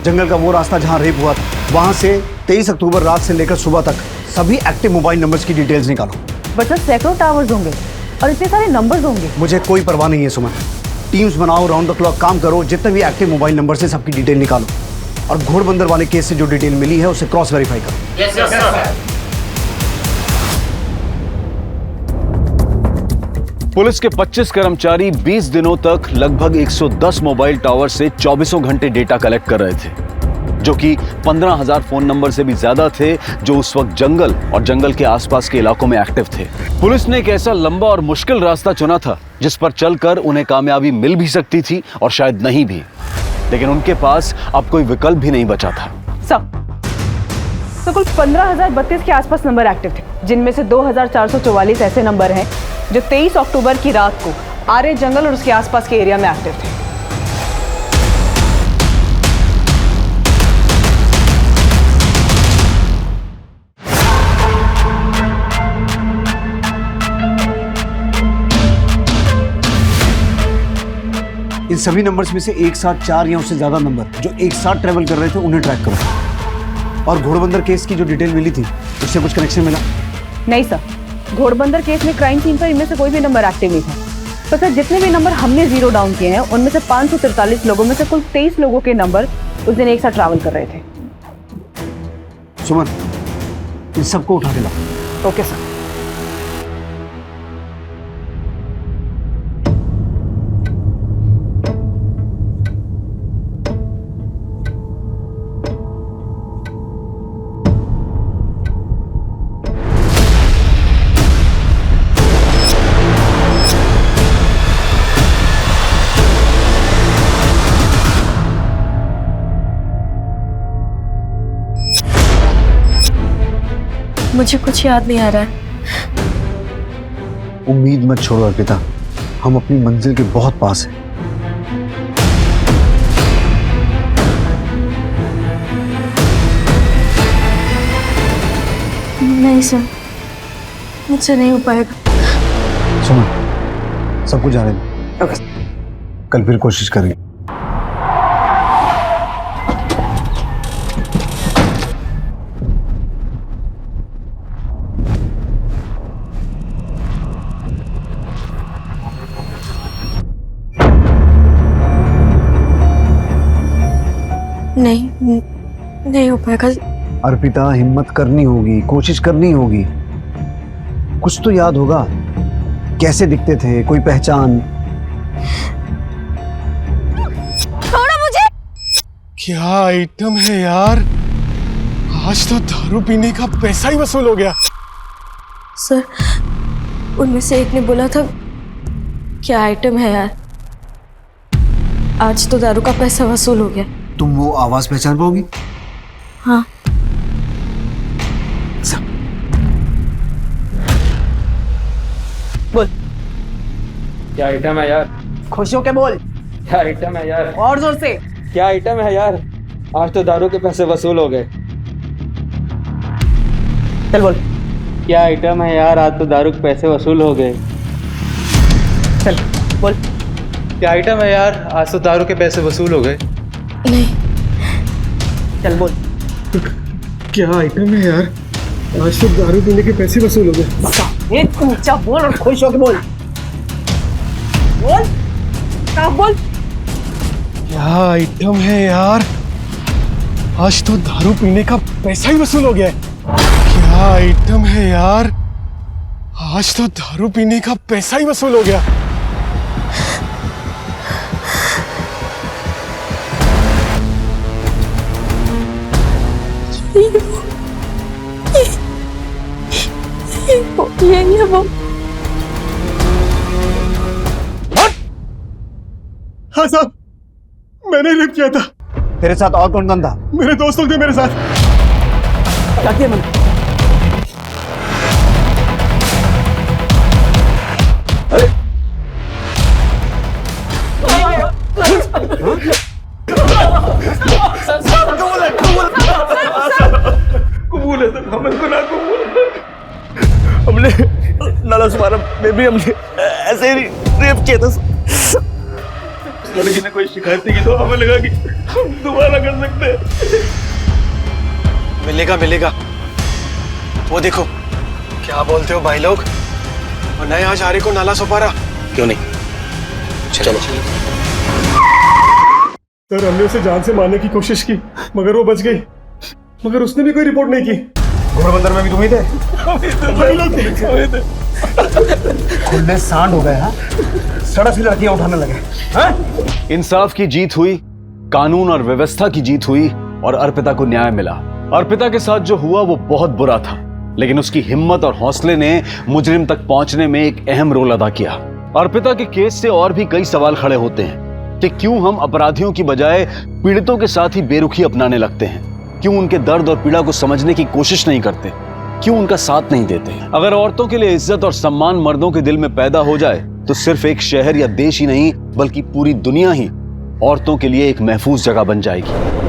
जंगल का वो रास्ता जहां रेप हुआ था, वहां से 23 अक्टूबर रात से लेकर सुबह तक सभी एक्टिव मोबाइल नंबर्स की डिटेल्स निकालो। बट सर सैकड़ों टावर्स होंगे और इतने सारे नंबर्स होंगे। मुझे कोई परवाह नहीं है सुमन, टीम्स बनाओ, राउंड द क्लॉक काम करो, जितने भी एक्टिव मोबाइल नंबर से सबकी डिटेल निकालो और घोड़बंदर वाले केस से जो डिटेल मिली है उसे क्रॉस वेरीफाई करो। Yes sir. पुलिस के 25 कर्मचारी 20 दिनों तक लगभग 110 मोबाइल टावर से 24 घंटे डेटा कलेक्ट कर रहे थे, जो कि 15,000 फोन नंबर से भी ज्यादा थे जो उस वक्त जंगल और जंगल के आसपास के इलाकों में एक्टिव थे। पुलिस ने एक ऐसा लंबा और मुश्किल रास्ता चुना था जिस पर चलकर उन्हें कामयाबी मिल भी सकती थी और शायद नहीं भी, लेकिन उनके पास अब कोई विकल्प भी नहीं बचा था। तो कुल 15,032 के आसपास नंबर एक्टिव थे, जिनमें से 2,444 ऐसे नंबर हैं जो 23 अक्टूबर की रात को आर्य जंगल और उसके आसपास के एरिया में एक्टिव थे। इन सभी नंबर्स में से एक साथ 4 या उससे ज्यादा नंबर जो एक साथ ट्रेवल कर रहे थे उन्हें ट्रैक करो। और घोड़बंदर केस की जो डिटेल मिली थी उससे कुछ कनेक्शन मिला? नहीं सर, घोड़बंदर केस में क्राइम सीन पर इनमें से कोई भी नंबर एक्टिव नहीं था। तो सर जितने भी नंबर हमने जीरो डाउन किए हैं उनमें से 543 लोगों में से कुल 23 लोगों के नंबर उस दिन एक साथ ट्रैवल कर रहे थे। सुमन, इन सबको उठा के लाओ। Okay sir. मुझे कुछ याद नहीं आ रहा है। उम्मीद मत छोड़ो अर्पिता, हम अपनी मंजिल के बहुत पास हैं। नहीं सर, मुझसे नहीं हो पाएगा। सुमन, सब कुछ जाने दो, कल फिर कोशिश करेंगे। नहीं हो पाएगा। अर्पिता, हिम्मत करनी होगी, कोशिश करनी होगी। कुछ तो याद होगा, कैसे दिखते थे, कोई पहचान? छोड़ो मुझे। क्या आइटम है यार, आज तो दारू पीने का पैसा ही वसूल हो गया। सर, उनमें से एक ने बोला था क्या आइटम है यार, आज तो दारू का पैसा वसूल हो गया। तुम वो आवाज पहचान पाओगी? हाँ। बोल। क्या आइटम है यार? खुश होके बोल। क्या आइटम है यार? और जोर से। क्या आइटम है यार? आज तो दारू के पैसे वसूल हो गए। चल बोल। क्या आइटम है यार? आज तो दारू के पैसे वसूल हो गए। चल बोल। क्या आइटम है यार? आज तो दारू के पैसे वसूल हो गए। नहीं। चल बोल। क्या आइटम है यार, आज तो दारू पीने के पैसे वसूल हो गए। एक ऊंचा बोल और खुश होकर बोल। बोल साफ बोल। क्या आइटम है यार, आज तो दारू पीने का पैसा ही वसूल हो गया है। क्या आइटम है यार, आज तो दारू पीने का पैसा ही वसूल हो गया। ये वो। हाँ साहब, मैंने रेप किया था। तेरे साथ और कौन कौन था? मेरे दोस्त लोग थे मेरे साथ। क्या किया मैंने? कबूल है सर, हमें गुनाह कबूल है। हमने नाला सुमारा में भी हमने ऐसे ही रेप किया था। लड़की ने कोई शिकायत नहीं की तो हमें लगा कि हम दोबारा कर सकते हैं। मिलेगा मिलेगा, वो देखो। क्या बोलते हो भाई लोग? और नए आज हारे को नाला सुपारा क्यों नहीं? चलो सर, हमने उसे जान से मारने की कोशिश की मगर वो बच गई, मगर उसने भी कोई रिपोर्ट नहीं की। घोड़बंदर में भी तुम ही थे? भाई लोग थे। खुले सांड हो गए। हाँ, सड़क से लड़कियां उठाने लगे। हाँ? इंसाफ की जीत हुई, कानून और व्यवस्था की जीत हुई और अर्पिता को न्याय मिला। अर्पिता के साथ जो हुआ वो बहुत बुरा था, लेकिन उसकी हिम्मत और हौसले ने मुजरिम तक पहुंचने में एक अहम रोल अदा किया। अर्पिता के केस से और भी कई सवाल खड़े होते हैं कि क्यों हम अपराधियों की बजाय पीड़ितों के साथ ही बेरुखी अपनाने लगते हैं, क्यों उनके दर्द और पीड़ा को समझने की कोशिश नहीं करते, क्यों उनका साथ नहीं देते। अगर औरतों के लिए इज्जत और सम्मान मर्दों के दिल में पैदा हो जाए तो सिर्फ एक शहर या देश ही नहीं बल्कि पूरी दुनिया ही औरतों के लिए एक महफूज जगह बन जाएगी।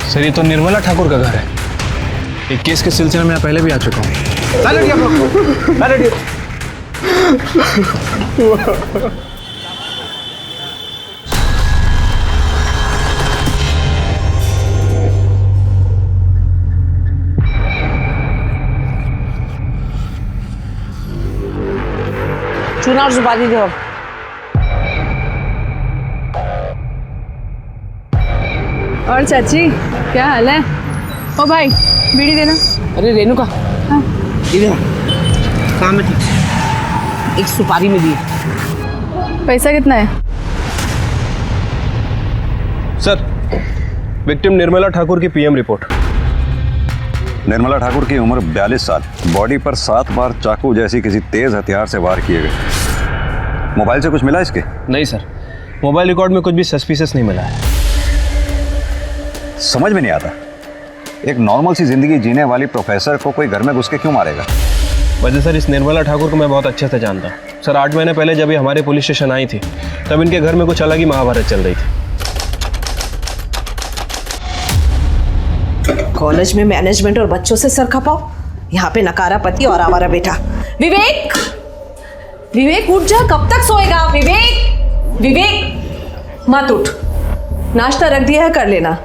सर, ये तो निर्मला ठाकुर का घर है। एक केस के सिलसिले में मैं पहले भी आ चुका हूँ। चुनाव सुपारी दो। और चाची क्या हाल है? ओ भाई बीड़ी देना। अरे रेणुका, हाँ। इधर काम में थी, एक सुपारी में दी। पैसा कितना है? सर, विक्टिम निर्मला ठाकुर की पीएम रिपोर्ट। निर्मला ठाकुर की उम्र 42 साल, बॉडी पर 7 बार चाकू जैसी किसी तेज हथियार से वार किए गए। मोबाइल से कुछ मिला इसके? नहीं सर, मोबाइल रिकॉर्ड में कुछ भी सस्पिशियस नहीं मिला है। समझ में नहीं आता, एक नॉर्मल सी जिंदगी जीने वाली प्रोफेसर को कोई घर में घुस के क्यों मारेगा? वजह सर, इस निर्मला ठाकुर को मैं बहुत अच्छे से जानता हूँ। सर, 8 महीने पहले जब ये हमारे पुलिस स्टेशन आई थी तब इनके घर में कुछ अलग ही महाभारत चल रही थी। कॉलेज में मैनेजमेंट और बच्चों से सर खपाओ, यहाँ पे नकारा पति और आवारा बेटा। विवेक, विवेक उठ जा, कब तक सोएगा? विवेक, विवेक मत उठ, नाश्ता रख दिया है, कर लेना।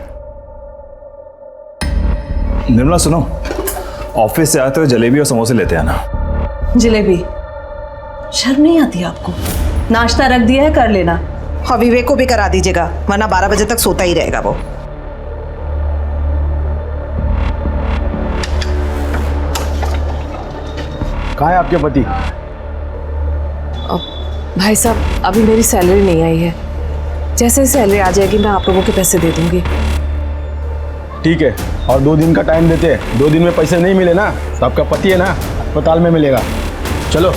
निर्मला सुनो, ऑफिस से आते हुए जलेबी और समोसे लेते आना। जलेबी शर्म नहीं आती आपको? नाश्ता रख दिया है, कर लेना। और विवेक को भी करा दीजिएगा, वरना 12 बजे तक सोता ही रहेगा वो। कहाँ है आपके पति? भाई साहब, अभी मेरी सैलरी नहीं आई है। जैसे सैलरी आ जाएगी मैं आप लोगों के पैसे दे दूंगी। ठीक है, और 2 दिन का टाइम देते हैं। 2 दिन में पैसे नहीं मिले ना तो आपका पति है ना अस्पताल में मिलेगा। चलो।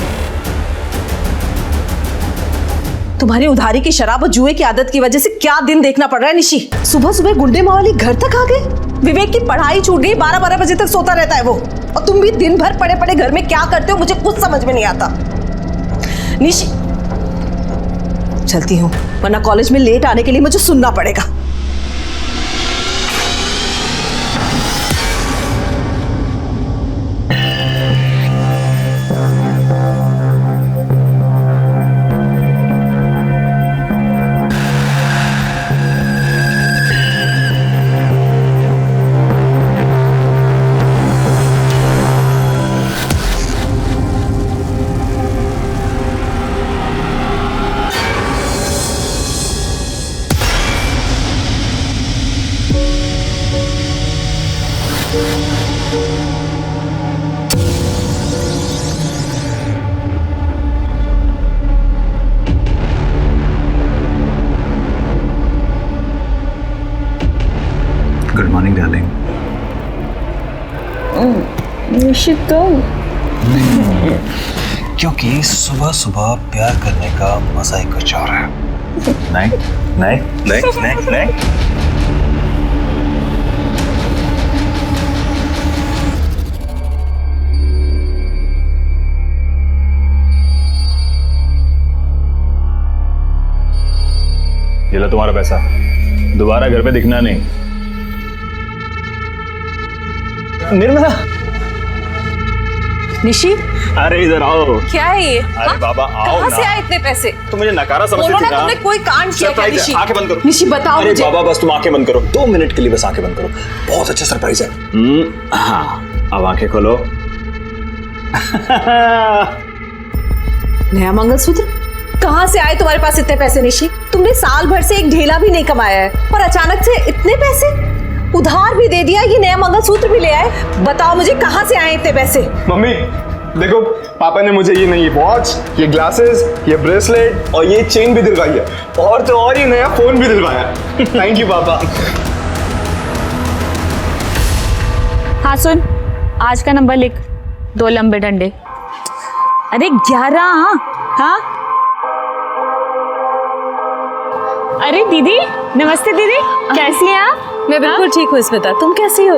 तुम्हारी उधारी की शराब और जुए की आदत की वजह से क्या दिन देखना पड़ रहा है निशी। सुबह सुबह गुंडे मावाली घर तक आ गए। विवेक की पढ़ाई छूट गई, 12-12 बजे तक सोता रहता है वो। और तुम भी दिन भर पड़े पड़े घर में क्या करते हो, मुझे कुछ समझ में नहीं आता। निशी, चलती हूँ, वरना कॉलेज में लेट आने के लिए मुझे सुनना पड़ेगा। Good morning darling. क्योंकि सुबह सुबह प्यार करने का मजा ही कुछ और है। नहीं नहीं नहीं नहीं नहीं। ये लो तुम्हारा पैसा, दोबारा घर पे दिखना नहीं। निर्मला। निशी, अरे इधर आओ। क्या है ये? अरे बाबा आओ कहाँ ना। से आए इतने पैसे? तुम मुझे नकारा समझती बोलो थी ना, ना? तुमने कोई कांड किया क्या? निशी, आंखें बंद करो। निशी बताओ अरे मुझे। बाबा बस तुम आंखें बंद करो, 2 मिनट के लिए बस आंखें बंद करो। बहुत अच्छा सरप्राइज है। हाँ, अब आंखें खोलो। नया मंगलसूत्र? कहाँ से आए तुम्हारे पास इतने पैसे निशी? तुमने साल भर से एक ढेला भी नहीं कमाया है और अचानक से इतने पैसे? उधार भी दे दिया, ये नया मंगलसूत्र भी ले आए। बताओ मुझे कहाँ से आए इतने पैसे? मम्मी देखो, पापा ने मुझे ये वॉच, ये ग्लासेस, ये ब्रेसलेट और ये चेन भी दिलवाई है, और तो और ये नया फोन भी दिलवाया। थैंक यू पापा। हाँ सुन, आज का नंबर लिख, 2 लंबे डंडे। अरे 11। हाँ अरे दीदी, नमस्ते दीदी, कैसी हैं आप? मैं बिल्कुल ठीक हूँ स्मिता, तुम कैसी हो?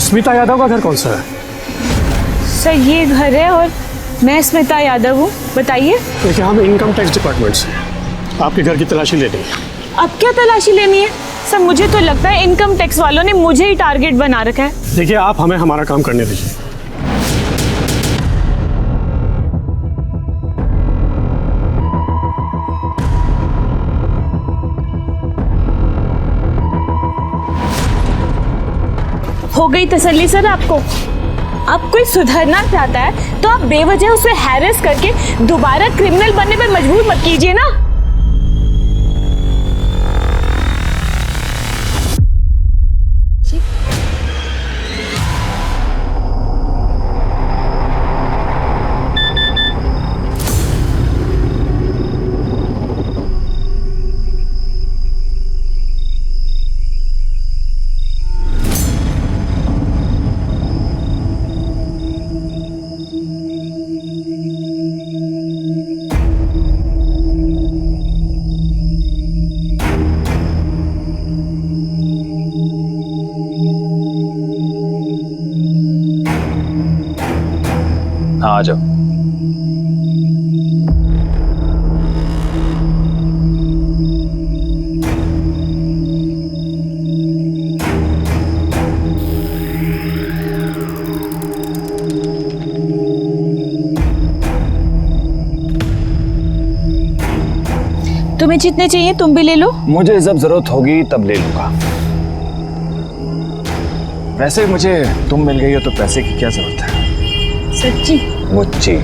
स्मिता यादव का घर कौन सा है? सर ये घर है और मैं स्मिता यादव हूँ। बताइए। देखिए, हम इनकम टैक्स डिपार्टमेंट से आपके घर की तलाशी लेनी है। अब क्या तलाशी लेनी है? सर मुझे तो लगता है इनकम टैक्स वालों ने मुझे ही टारगेट बना रखा है। देखिए, आप हमें हमारा काम करने दीजिए। हो गई तसल्ली सर आपको? अब कोई सुधरना चाहता है तो आप बेवजह उसे हैरेस करके दोबारा क्रिमिनल बनने पर मजबूर मत कीजिए ना। हाँ आ जाओ। तुम्हें जितने चाहिए तुम भी ले लो। मुझे जब जरूरत होगी तब ले लूंगा। वैसे मुझे तुम मिल गई हो तो पैसे की क्या जरूरत है? सच्ची? मुच्ची।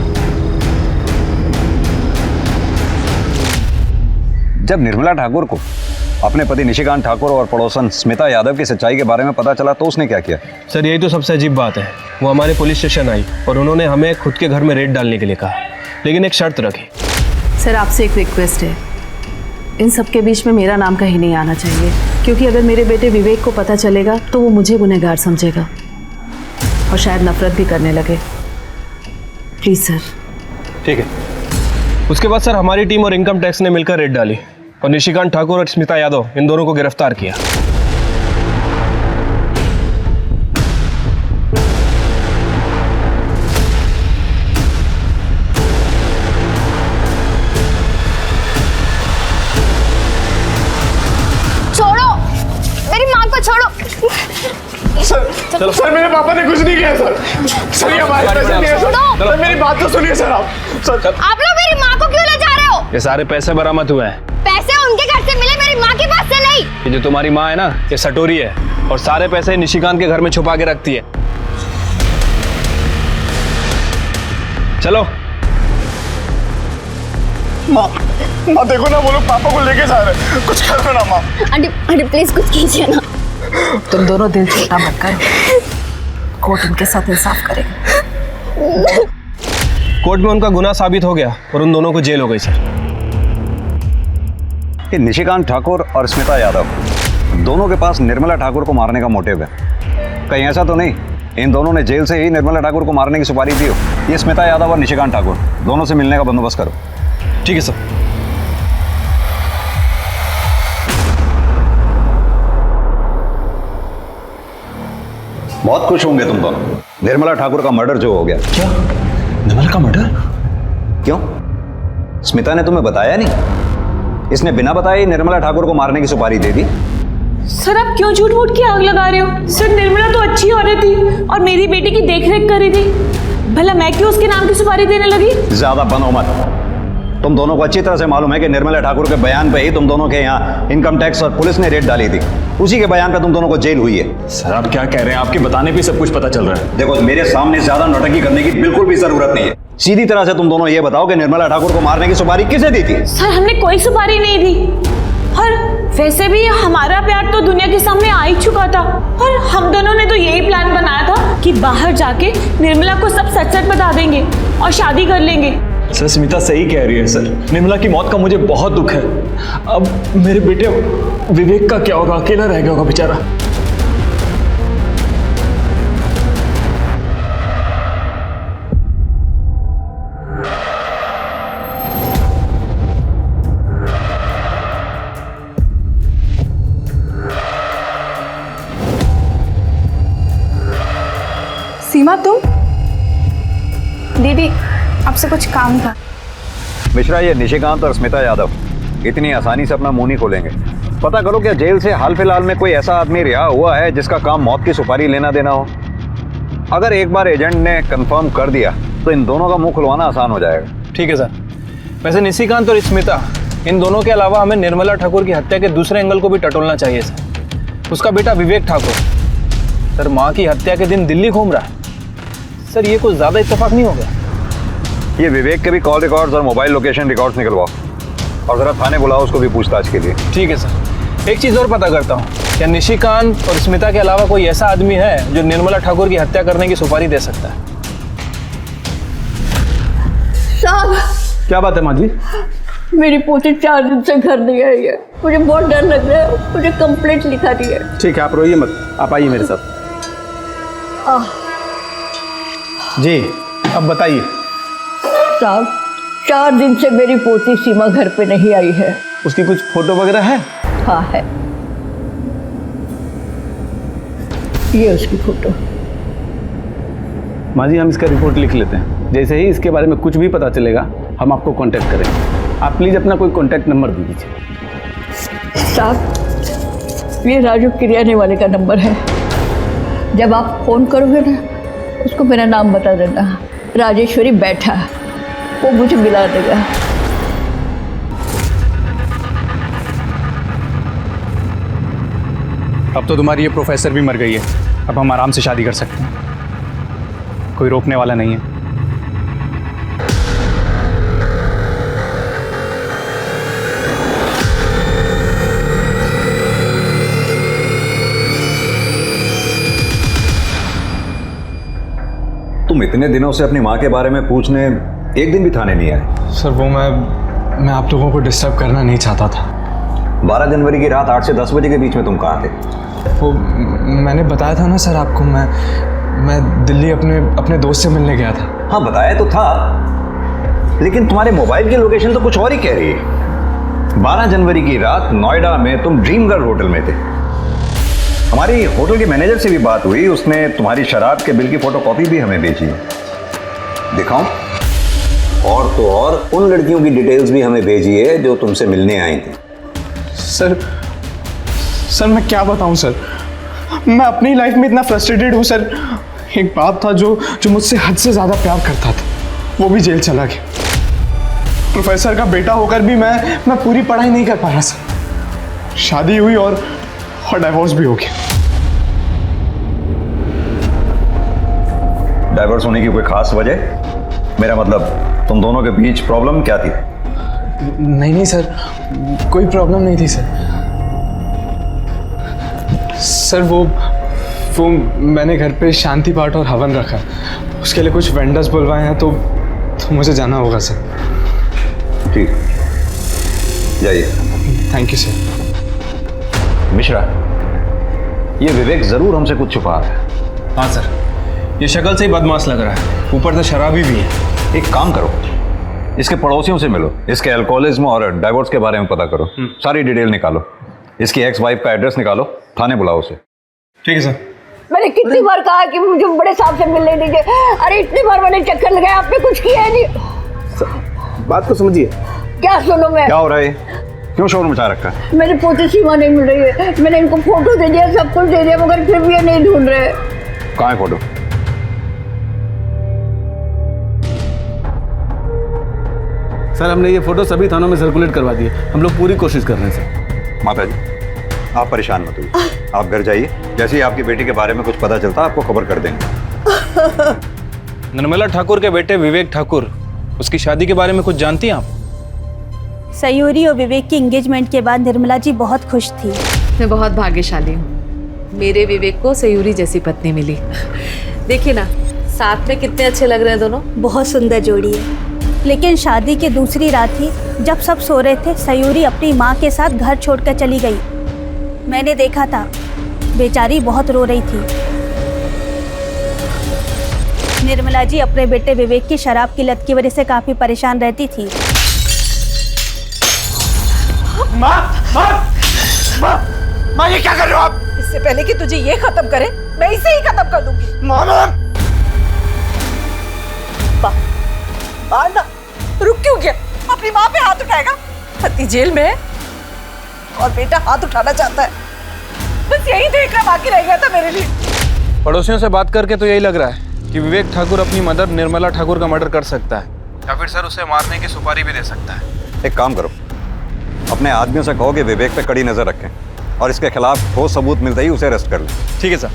जब निर्मला ठाकुर को अपने पति निशिकांत ठाकुर और पड़ोसन स्मिता यादव की सच्चाई के बारे में पता चला तो उसने क्या किया? सर यही तो सबसे अजीब बात है। वो हमारे पुलिस स्टेशन आई और उन्होंने हमें खुद के घर में रेड डालने के लिए कहा, लेकिन एक शर्त रखी। सर आपसे एक रिक्वेस्ट है, इन सब के बीच में मेरा नाम कहीं नहीं आना चाहिए, क्योंकि अगर मेरे बेटे विवेक को पता चलेगा तो वो मुझे गुनहगार समझेगा और शायद नफरत भी करने लगे। Please sir. ठीक है। उसके बाद सर हमारी टीम और इनकम टैक्स ने मिलकर रेड डाली और निशिकांत ठाकुर और स्मिता यादव इन दोनों को गिरफ्तार किया। छोड़ो, मेरी माँ को छोड़ो। सर, सर मेरे पापा ने कुछ नहीं किया सर। सर ये हमारे पैसे नहीं है सर। सर मेरी बात तो सुनिए सर आप। सर आप लोग मेरी माँ को क्यों ले जा रहे हो? ये सारे पैसे बरामद हुए हैं। पैसे उनके घर से मिले, मेरी माँ के पास से नहीं। ये जो तुम्हारी माँ है ना, ये सटोरी है और सारे पैसे निशिकांत के घर में छुपा के रखती है। चलो। माँ देखो ना, वो लोग पापा को लेके जा रहे हैं, कुछ करो ना माँ। आंटी प्लीज कुछ कीजिए ना। तुम दोनों दिल छोटा मत करो, कोर्ट उनके साथ इंसाफ करेगा। कोर्ट में उनका गुनाह साबित हो गया और उन दोनों को जेल हो गई सर। ये निशिकांत ठाकुर और स्मिता यादव दोनों के पास निर्मला ठाकुर को मारने का मोटिव है। कहीं ऐसा तो नहीं इन दोनों ने जेल से ही निर्मला ठाकुर को मारने की सुपारी दी हो? ये स्मिता यादव और निशिकांत ठाकुर दोनों से मिलने का बंदोबस्त करो। ठीक है सर। बहुत खुश होंगे तुम दोनों, निर्मला ठाकुर का मर्डर जो हो गया। क्या? निर्मला का मर्डर? क्यों? स्मिता ने तुम्हें बताया नहीं? इसने बिना बताए निर्मला ठाकुर को मारने की सुपारी दे दी। सर आप क्यों झूठ मूठ की आग लगा रहे हो? सर निर्मला तो अच्छी औरत थी और मेरी बेटी की देखरेख कर रही थी, भला मैं क्यों उसके नाम की सुपारी देने लगी? ज्यादा बनो मत। तुम दोनों को अच्छी तरह से मालूम है कि निर्मला ठाकुर के बयान पे ही तुम दोनों के यहाँ इनकम टैक्स और पुलिस ने रेड डाली थी। उसी के बयान पे तुम दोनों को जेल हुई है। सर आप क्या कह रहे हैं? आपके बताने पे सब कुछ पता चल रहा है। देखो मेरे सामने ज्यादा नौटंकी करने की बिल्कुल भी जरूरत नहीं है। सीधी तरह से तुम दोनों ये बताओ कि निर्मला ठाकुर को मारने की सुपारी किसे दी थी? सर हमने कोई सुपारी नहीं दी और वैसे भी हमारा प्यार तो दुनिया के सामने आ ही चुका था और हम दोनों ने तो यही प्लान बनाया था कि बाहर जाके निर्मला को सब सच सच बता देंगे और शादी कर लेंगे। सर स्मिता सही कह रही है सर, निर्मला की मौत का मुझे बहुत दुख है। अब मेरे बेटे विवेक का क्या होगा? अकेला रह गया होगा बेचारा। सीमा तुम? दीदी आपसे कुछ काम था। मिश्रा ये निशिकांत और स्मिता यादव इतनी आसानी से अपना मुंह नहीं खोलेंगे। पता करो क्या जेल से हाल फिलहाल में कोई ऐसा आदमी रिहा हुआ है जिसका काम मौत की सुपारी लेना देना हो? अगर एक बार एजेंट ने कंफर्म कर दिया तो इन दोनों का मुंह खुलवाना आसान हो जाएगा। ठीक है सर। वैसे निशिकांत और स्मिता इन दोनों के अलावा हमें निर्मला ठाकुर की हत्या के दूसरे एंगल को भी टटोलना चाहिए सर। उसका बेटा विवेक ठाकुर सर माँ की हत्या के दिन दिल्ली घूम रहा है। सर ये कुछ ज्यादा इत्तेफाक नहीं हो गया? ये विवेक के भी कॉल रिकॉर्ड्स और मोबाइल लोकेशन रिकॉर्ड्स निकलवाओ और जरा थाने बुलाओ उसको भी पूछताछ के लिए। ठीक है सर। एक चीज और पता करता हूँ, क्या निशिकांत और स्मिता के अलावा कोई ऐसा आदमी है जो निर्मला ठाकुर की हत्या करने की सुपारी दे सकता है? साहब क्या बात है माँ जी? मेरी पोती 4 दिन से घर नहीं आई है, मुझे बहुत डर लग रहा है। मुझे कंप्लेंट लिखा दी है। ठीक है आप रोइए मत, आप आइए मेरे साथ। जी अब बताइए। साहब 4 दिन से मेरी पोती सीमा घर पे नहीं आई है। उसकी कुछ फोटो वगैरह है? हाँ है, ये उसकी फोटो। माँ जी हम इसका रिपोर्ट लिख लेते हैं, जैसे ही इसके बारे में कुछ भी पता चलेगा हम आपको कांटेक्ट करेंगे। आप प्लीज़ अपना कोई कांटेक्ट नंबर दे दीजिए। साहब ये राजू किरियाने वाले का नंबर है, जब आप फ़ोन करोगे ना उसको मेरा नाम बता देना, राजेश्वरी बैठा, वो मुझे मिला देगा। अब तो तुम्हारी ये प्रोफेसर भी मर गई है, अब हम आराम से शादी कर सकते हैं, कोई रोकने वाला नहीं है। तुम इतने दिनों से अपनी माँ के बारे में पूछने एक दिन भी थाने नहीं आए? सर वो मैं आप लोगों को डिस्टर्ब करना नहीं चाहता था। 12 जनवरी की रात 8 से 10 बजे के बीच में तुम कहाँ थे? वो मैंने बताया था ना सर आपको, मैं दिल्ली अपने दोस्त से मिलने गया था। हाँ बताया तो था, लेकिन तुम्हारे मोबाइल की लोकेशन तो कुछ और ही कह रही है। 12 जनवरी की रात नोएडा में तुम ड्रीम गर्ल होटल में थे। हमारी होटल के मैनेजर से भी बात हुई, उसने तुम्हारी शराब के बिल की फोटोकॉपी भी हमें भेजी है। दिखाऊं? और तो और उन लड़कियों की डिटेल्स भी हमें भेजी है जो तुमसे मिलने आई थी। सर मैं क्या बताऊं सर, मैं अपनी लाइफ में इतना फ्रस्ट्रेटेड हूं सर। एक बाप था जो मुझसे हद से ज़्यादा प्यार करता था, वो भी जेल चला गया। प्रोफेसर का बेटा होकर भी मैं पूरी पढ़ाई नहीं कर पाया सर। शादी हुई और डाइवोर्स भी हो गया। डाइवोर्स होने की कोई खास वजह? मेरा मतलब तुम दोनों के बीच प्रॉब्लम क्या थी? नहीं सर, कोई प्रॉब्लम नहीं थी सर वो मैंने घर पे शांति पाठ और हवन रखा, उसके लिए कुछ वेंडर्स बुलवाए हैं, तो मुझे जाना होगा सर। ठीक, जाइए। Thank you sir. मिश्रा, ये विवेक जरूर हमसे कुछ छुपा रहा है। हाँ सर, ये शक्ल से ही बदमाश लग रहा है, ऊपर से शराबी भी है। एक काम करो, इसके पड़ोसियों से मिलो, इसके अल्कोहलिज्म और डाइवोर्स के बारे में पता करो, सारी डिटेल निकालो, इसकी एक्स वाइफ का एड्रेस निकालो, थाने बुलाओ उसे। ठीक है सर। मैंने कितनी बार कहा कि मुझे बड़े साहब से मिलने दीजिए, अरे इतनी बार मैंने चक्कर लगाया, आपने कुछ किया ही नहीं। बात को समझिए। क्या सुनो मैं? क्या हो रहा है? क्यों शोर मचा रखा है? मेरी पोती सीमा नहीं मिल रही है, मैंने इनको फोटो दे दिया, सब कुछ दे दिया, मगर फिर भी ये नहीं ढूंढ रहे। कहाँ है फोटो? सर हमने ये फोटो सभी थानों में सर्कुलेट करवा दिए, हम लोग पूरी कोशिश कर रहे हैं सर। माता जी आप परेशान मत होइए, आप घर जाइए, जैसे ही आपकी बेटी के बारे में कुछ पता चलता आपको खबर कर देंगे। निर्मला ठाकुर के बेटे विवेक ठाकुर, उसकी शादी के बारे में कुछ जानती हैं आप? सयूरी और विवेक की एंगेजमेंट के बाद निर्मला जी बहुत खुश थी। मैं बहुत भाग्यशाली हूँ, मेरे विवेक को सयूरी जैसी पत्नी मिली। देखिए ना, साथ में कितने अच्छे लग रहे हैं दोनों। बहुत सुंदर जोड़ी है। लेकिन शादी की दूसरी रात ही जब सब सो रहे थे, सयूरी अपनी माँ के साथ घर छोड़कर चली गई। मैंने देखा था, बेचारी बहुत रो रही थी। निर्मला जी अपने बेटे विवेक की शराब की लत की वजह से काफी परेशान रहती थी। माँ ये क्या कर रहे हो आप? इससे पहले कि तुझे ये खत्म करे, मैं इसे ही खत्म कर दूंगी। मामा ना, रुक क्यों गया? अपनी माँ पे हाथ उठाएगा? पति जेल में है और बेटा हाथ उठाना चाहता है, बस यही देखना बाकी रह गया था मेरे लिए। पड़ोसियों से बात करके तो यही लग रहा है कि विवेक ठाकुर अपनी मदर निर्मला ठाकुर का मर्डर कर सकता है, या फिर सर उसे मारने की सुपारी भी दे सकता है। एक काम करो, अपने आदमियों से कहो कि विवेक पे कड़ी नजर रखें और इसके खिलाफ ठोस सबूत मिलते ही उसे अरेस्ट कर लें। ठीक है सर।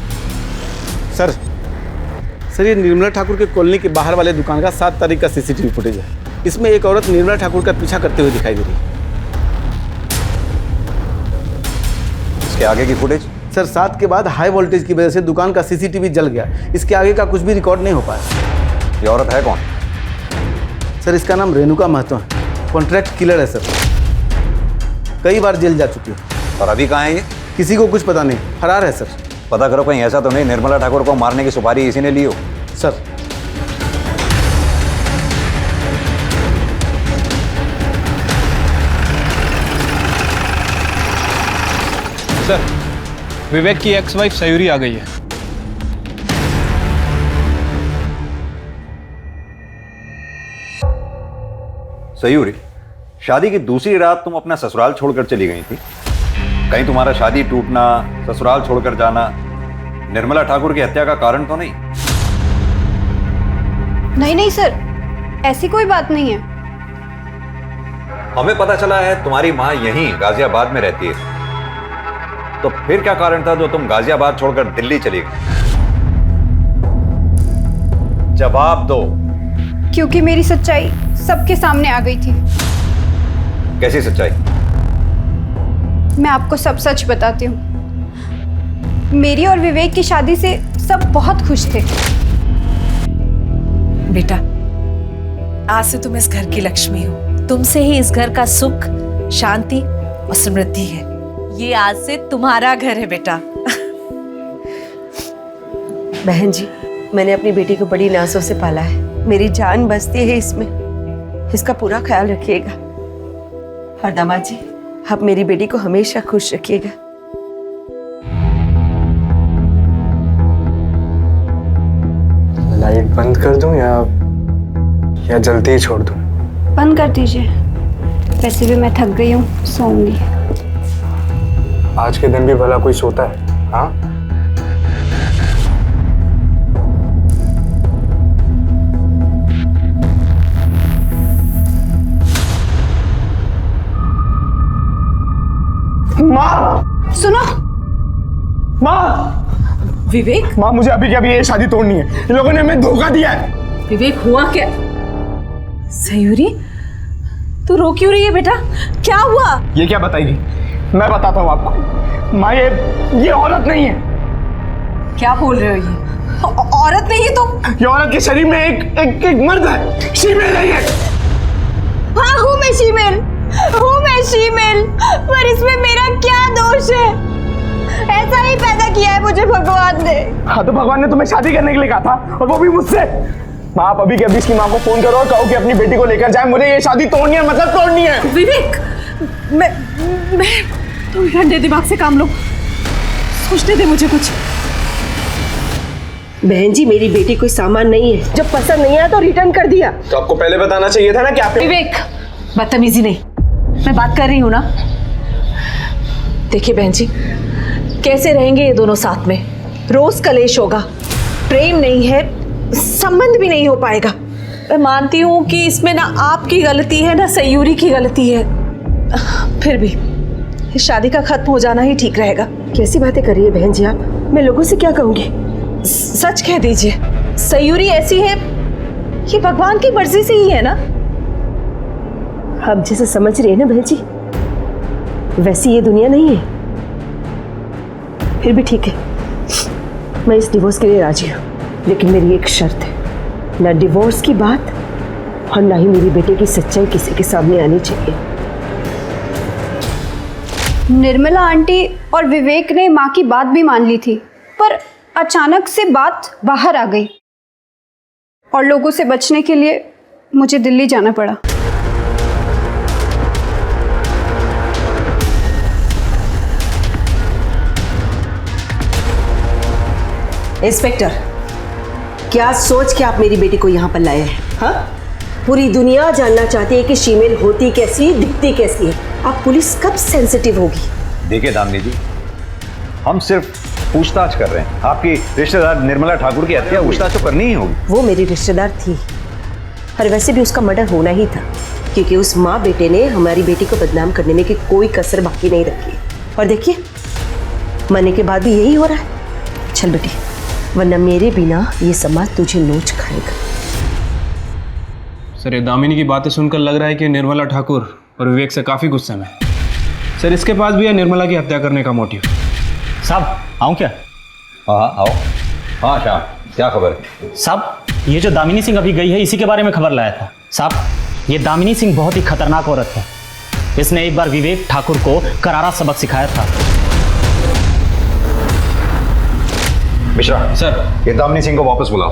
सर ये निर्मला ठाकुर के कॉलोनी के बाहर वाले दुकान का 7 तारीख का सीसीटीवी फुटेज है। इसमें एक औरत निर्मला ठाकुर का पीछा करते हुए दिखाई दे रही है। इसके आगे की फुटेज? सर 7 के बाद हाई वोल्टेज की वजह से दुकान का सीसीटीवी जल गया, इसके आगे का कुछ भी रिकॉर्ड नहीं हो पाया। ये औरत है कौन? सर इसका नाम रेणुका महतो है, कॉन्ट्रैक्ट किलर है सर, कई बार जेल जा चुकी है। और अभी कहाँ है ये? किसी को कुछ पता नहीं, फरार है सर। पता करो कहीं ऐसा तो नहीं निर्मला ठाकुर को मारने की सुपारी इसी ने ली हो। सर सर विवेक की एक्स वाइफ सयूरी आ गई है। सयूरी, शादी की दूसरी रात तुम अपना ससुराल छोड़कर चली गई थी, कहीं तुम्हारा शादी टूटना, ससुराल छोड़कर जाना निर्मला ठाकुर की हत्या का कारण तो नहीं? नहीं सर, ऐसी कोई बात नहीं है। हमें पता चला है तुम्हारी माँ यहीं गाजियाबाद में रहती है, तो फिर क्या कारण था जो तुम गाजियाबाद छोड़कर दिल्ली चली गई? जवाब दो। क्योंकि मेरी सच्चाई सबके सामने आ गई थी। कैसी सच्चाई? मैं आपको सब सच बताती हूँ। मेरी और विवेक की शादी से सब बहुत खुश थे। बेटा, आज से तुम इस घर की लक्ष्मी हो। तुमसे ही इस घर का सुख, शांति और समृद्धि है। ये आज से तुम्हारा घर है बेटा। बहन जी, मैंने अपनी बेटी को बड़ी नाजों से पाला है। मेरी जान बसती है इसमें। इसका पूरा ख्याल रखिएगा। और दामाद जी, आप मेरी बेटी को हमेशा खुश रखिएगा। लाइट बंद कर दूं या जल्दी ही छोड़ दूं? बंद कर दीजिए। वैसे भी मैं थक गई हूँ, सोऊंगी। आज के दिन भी भला कोई सोता है? हाँ, माँ सुनो। माँ, विवेक, माँ मुझे अभी के अभी ये शादी तोड़नी है। इन लोगों ने हमें धोखा दिया है। विवेक, हुआ क्या? सयूरी, तू रो क्यों रही है बेटा? क्या हुआ? ये क्या बताएगी? मैं बताता हूँ आपको। माँ, ये औरत नहीं है। क्या बोल रहे हो? ये औरत नहीं है तो? ये औरत के शरीर में एक मर्द है। शीमेल नहीं है। हाँ, हूँ मैं शीमेल। पर इसमें मेरा क्या दोष है? ऐसा ही पैदा किया है मुझे भगवान ने। हाँ, तो भगवान ने तुम्हें शादी करने के लिए कहा था, और वो भी मुझसे। माँ, आप अभी के अभी इसकी माँ को फोन करो और कहो कि अपनी बेटी को लेकर जाए। मुझे ये शादी तोड़नी है, मतलब तोड़नी है। विवेक, मैं तुम ठंडे दिमाग से काम लो। सोचने दे मुझे कुछ। बहन जी, मेरी बेटी कोई सामान नहीं है। जब पसंद नहीं आया तो रिटर्न कर दिया। तो आपको पहले बताना चाहिए था ना कि आप। विवेक, बदतमीजी नहीं, मैं बात कर रही हूँ ना। देखिए बहन जी, कैसे रहेंगे ये दोनों साथ में? रोज कलेश होगा, प्रेम नहीं है, संबंध भी नहीं हो पाएगा। मैं मानती हूँ कि इसमें ना आपकी गलती है ना सयूरी की गलती है, फिर भी इस शादी का खत्म हो जाना ही ठीक रहेगा। कैसी बातें कर रही है बहन जी आप? मैं लोगों से क्या कहूँगी? सच कह दीजिए, सयूरी ऐसी है, ये भगवान की मर्जी से ही है ना। आप जैसे समझ रही है ना बहन जी, वैसी ये दुनिया नहीं है। फिर भी ठीक है, मैं इस डिवोर्स के लिए राजी हूँ, लेकिन मेरी एक शर्त है। ना डिवोर्स की बात और ना ही मेरी बेटे की सच्चाई किसी के सामने आनी चाहिए। निर्मला आंटी और विवेक ने माँ की बात भी मान ली थी, पर अचानक से बात बाहर आ गई और लोगों से बचने के लिए मुझे दिल्ली जाना पड़ा। इंस्पेक्टर, क्या सोच के आप मेरी बेटी को यहाँ पर लाए हैं? हाँ, पूरी दुनिया जानना चाहती है कि शीमेल होती कैसी, दिखती कैसी है। आप पुलिस कब सेंसिटिव होगी? देखिए दामिनी जी, हम सिर्फ पूछताछ कर रहे हैं। आपकी रिश्तेदार निर्मला ठाकुर की हत्या पूछताछ तो करनी ही होगी। वो मेरी रिश्तेदार थी, और वैसे भी उसका मर्डर होना ही था, क्योंकि उस माँ बेटे ने हमारी बेटी को बदनाम करने में की कोई कसर बाकी नहीं रखी। और देखिए, मरने के बाद भी यही हो रहा है। चल बेटी, वरना मेरे बिना ये समाज तुझे नोच खाएगा। सर, ये दामिनी की बातें सुनकर लग रहा है कि निर्मला ठाकुर और विवेक से काफ़ी गुस्से में। सर, इसके पास भी है निर्मला की हत्या करने का मोटिव। साहब, आऊँ क्या? हाँ आओ। हाँ श्याम, क्या खबर है? साहब, ये जो दामिनी सिंह अभी गई है, इसी के बारे में खबर लाया था। साहब, ये दामिनी सिंह बहुत ही खतरनाक औरत है। इसने एक बार विवेक ठाकुर को करारा सबक सिखाया था। मिश्रा सर, ये दामिनी सिंह को वापस बुलाओ।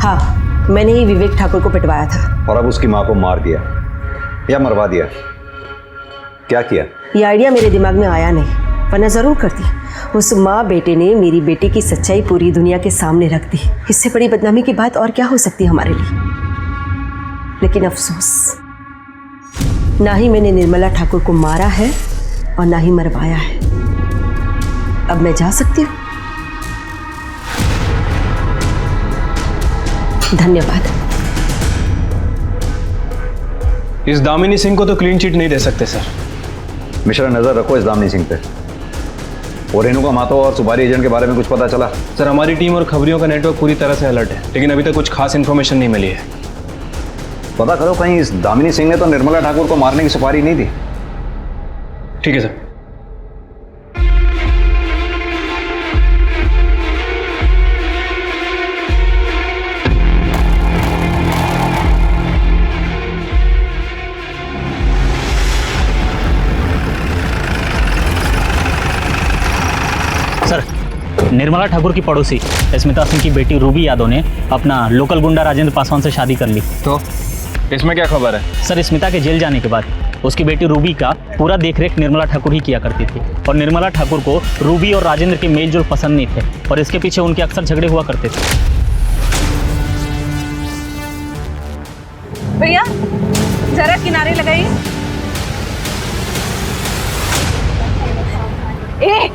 हाँ, मैंने ही विवेक ठाकुर को पिटवाया था। और अब उसकी माँ को मार दिया या मरवा दिया? क्या किया? ये आइडिया मेरे दिमाग में आया नहीं, वरना जरूर करती। उस माँ बेटे ने मेरी बेटी की सच्चाई पूरी दुनिया के सामने रख दी। इससे बड़ी बदनामी की बात और क्या हो सकती है हमारे लिए? लेकिन अफसोस, ना ही मैंने निर्मला ठाकुर को मारा है और ना ही मरवाया है। अब मैं जा सकती हूँ। धन्यवाद। इस दामिनी सिंह को तो क्लीन चिट नहीं दे सकते सर। मिश्रा, नजर रखो इस दामिनी सिंह पे। और रेणुका मातो और सुपारी एजेंट के बारे में कुछ पता चला? सर हमारी टीम और खबरियों का नेटवर्क पूरी तरह से अलर्ट है, लेकिन अभी तक कुछ खास इन्फॉर्मेशन नहीं मिली है। पता करो, कहीं इस दामिनी सिंह ने तो निर्मला ठाकुर को मारने की सुपारी नहीं दी? ठीक है सर। सर, निर्मला ठाकुर की पड़ोसी स्मिता सिंह की बेटी रूबी यादव ने अपना लोकल गुंडा राजेंद्र पासवान से शादी कर ली। तो इसमें क्या खबर है? सर, स्मिता के जेल जाने के बाद उसकी बेटी रूबी का पूरा देखरेख निर्मला ठाकुर ही किया करती थी, और निर्मला ठाकुर को रूबी और राजेंद्र के मेल जोल पसंद नहीं थे, और इसके पीछे उनके अक्सर झगड़े हुआ करते थे। भैया जरा किनारे लगाइए। ए,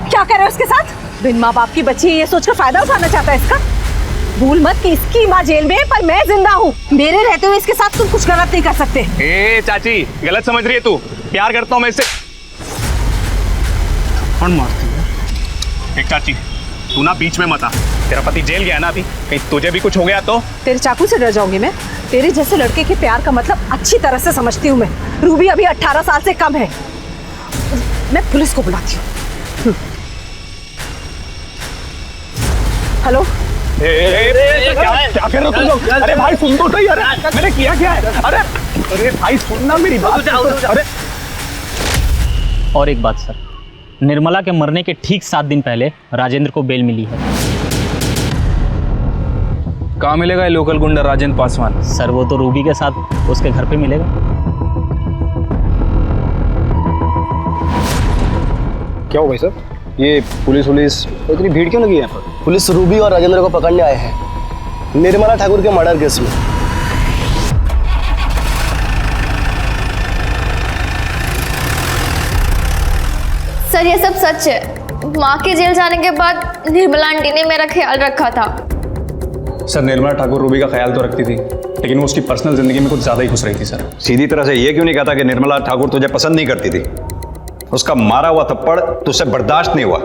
क्या कर रहे हो उसके साथ? बिन माँ बाप की बच्ची ये सोचकर फायदा उठाना चाहता है इसका। भूल मत कि इसकी माँ जेल में है पर मैं जिंदा हूँ। मेरे रहते हुए इसके साथ तुम कुछ गलत नहीं कर सकते। ए चाची, गलत समझ रही है तू। प्यार करता हूँ मैं इससे। कौन मारती है? एक चाची, तू ना बीच में मत आ। तेरा पति जेल गया ना अभी, कहीं तुझे भी कुछ हो गया तो? तेरे चाकू से डर जाऊंगी मैं? तेरे जैसे लड़के के प्यार का मतलब अच्छी तरह से समझती हूँ मैं। रूबी अभी 18 साल से कम है। मैं पुलिस को बुलाती हूँ। हेलो, क्या कर रहे हो तुम लोग? अरे भाई सुन तो सही। अरे मैंने किया क्या है? अरे भाई सुनना मेरी बात। अरे और एक बात सर, निर्मला के मरने के ठीक 7 दिन पहले राजेंद्र को बेल मिली है। कहाँ मिलेगा ये लोकल गुंडा राजेंद्र पासवान? सर, वो तो रूबी के साथ उसके घर पे मिलेगा। क्या हो भाई साहब? ये पुलिस इतनी भीड़ क्यों लगी है यहाँ पर? पुलिस रूबी और राजेंद्र को पकड़ने आए हैं निर्मला ठाकुर के मर्डर केस में। सर ये सब सच है। माँ के जेल जाने के बाद निर्मला आंटी ने मेरा ख्याल रखा था। सर, निर्मला ठाकुर रूबी का ख्याल तो रखती थी, लेकिन वो उसकी पर्सनल जिंदगी में कुछ ज्यादा ही घुस रही थी सर। सीधी तरह से ये क्यों नहीं कहता कि निर्मला ठाकुर तुझे पसंद नहीं करती थी? उसका मारा हुआ थप्पड़ तुझसे बर्दाश्त नहीं हुआ,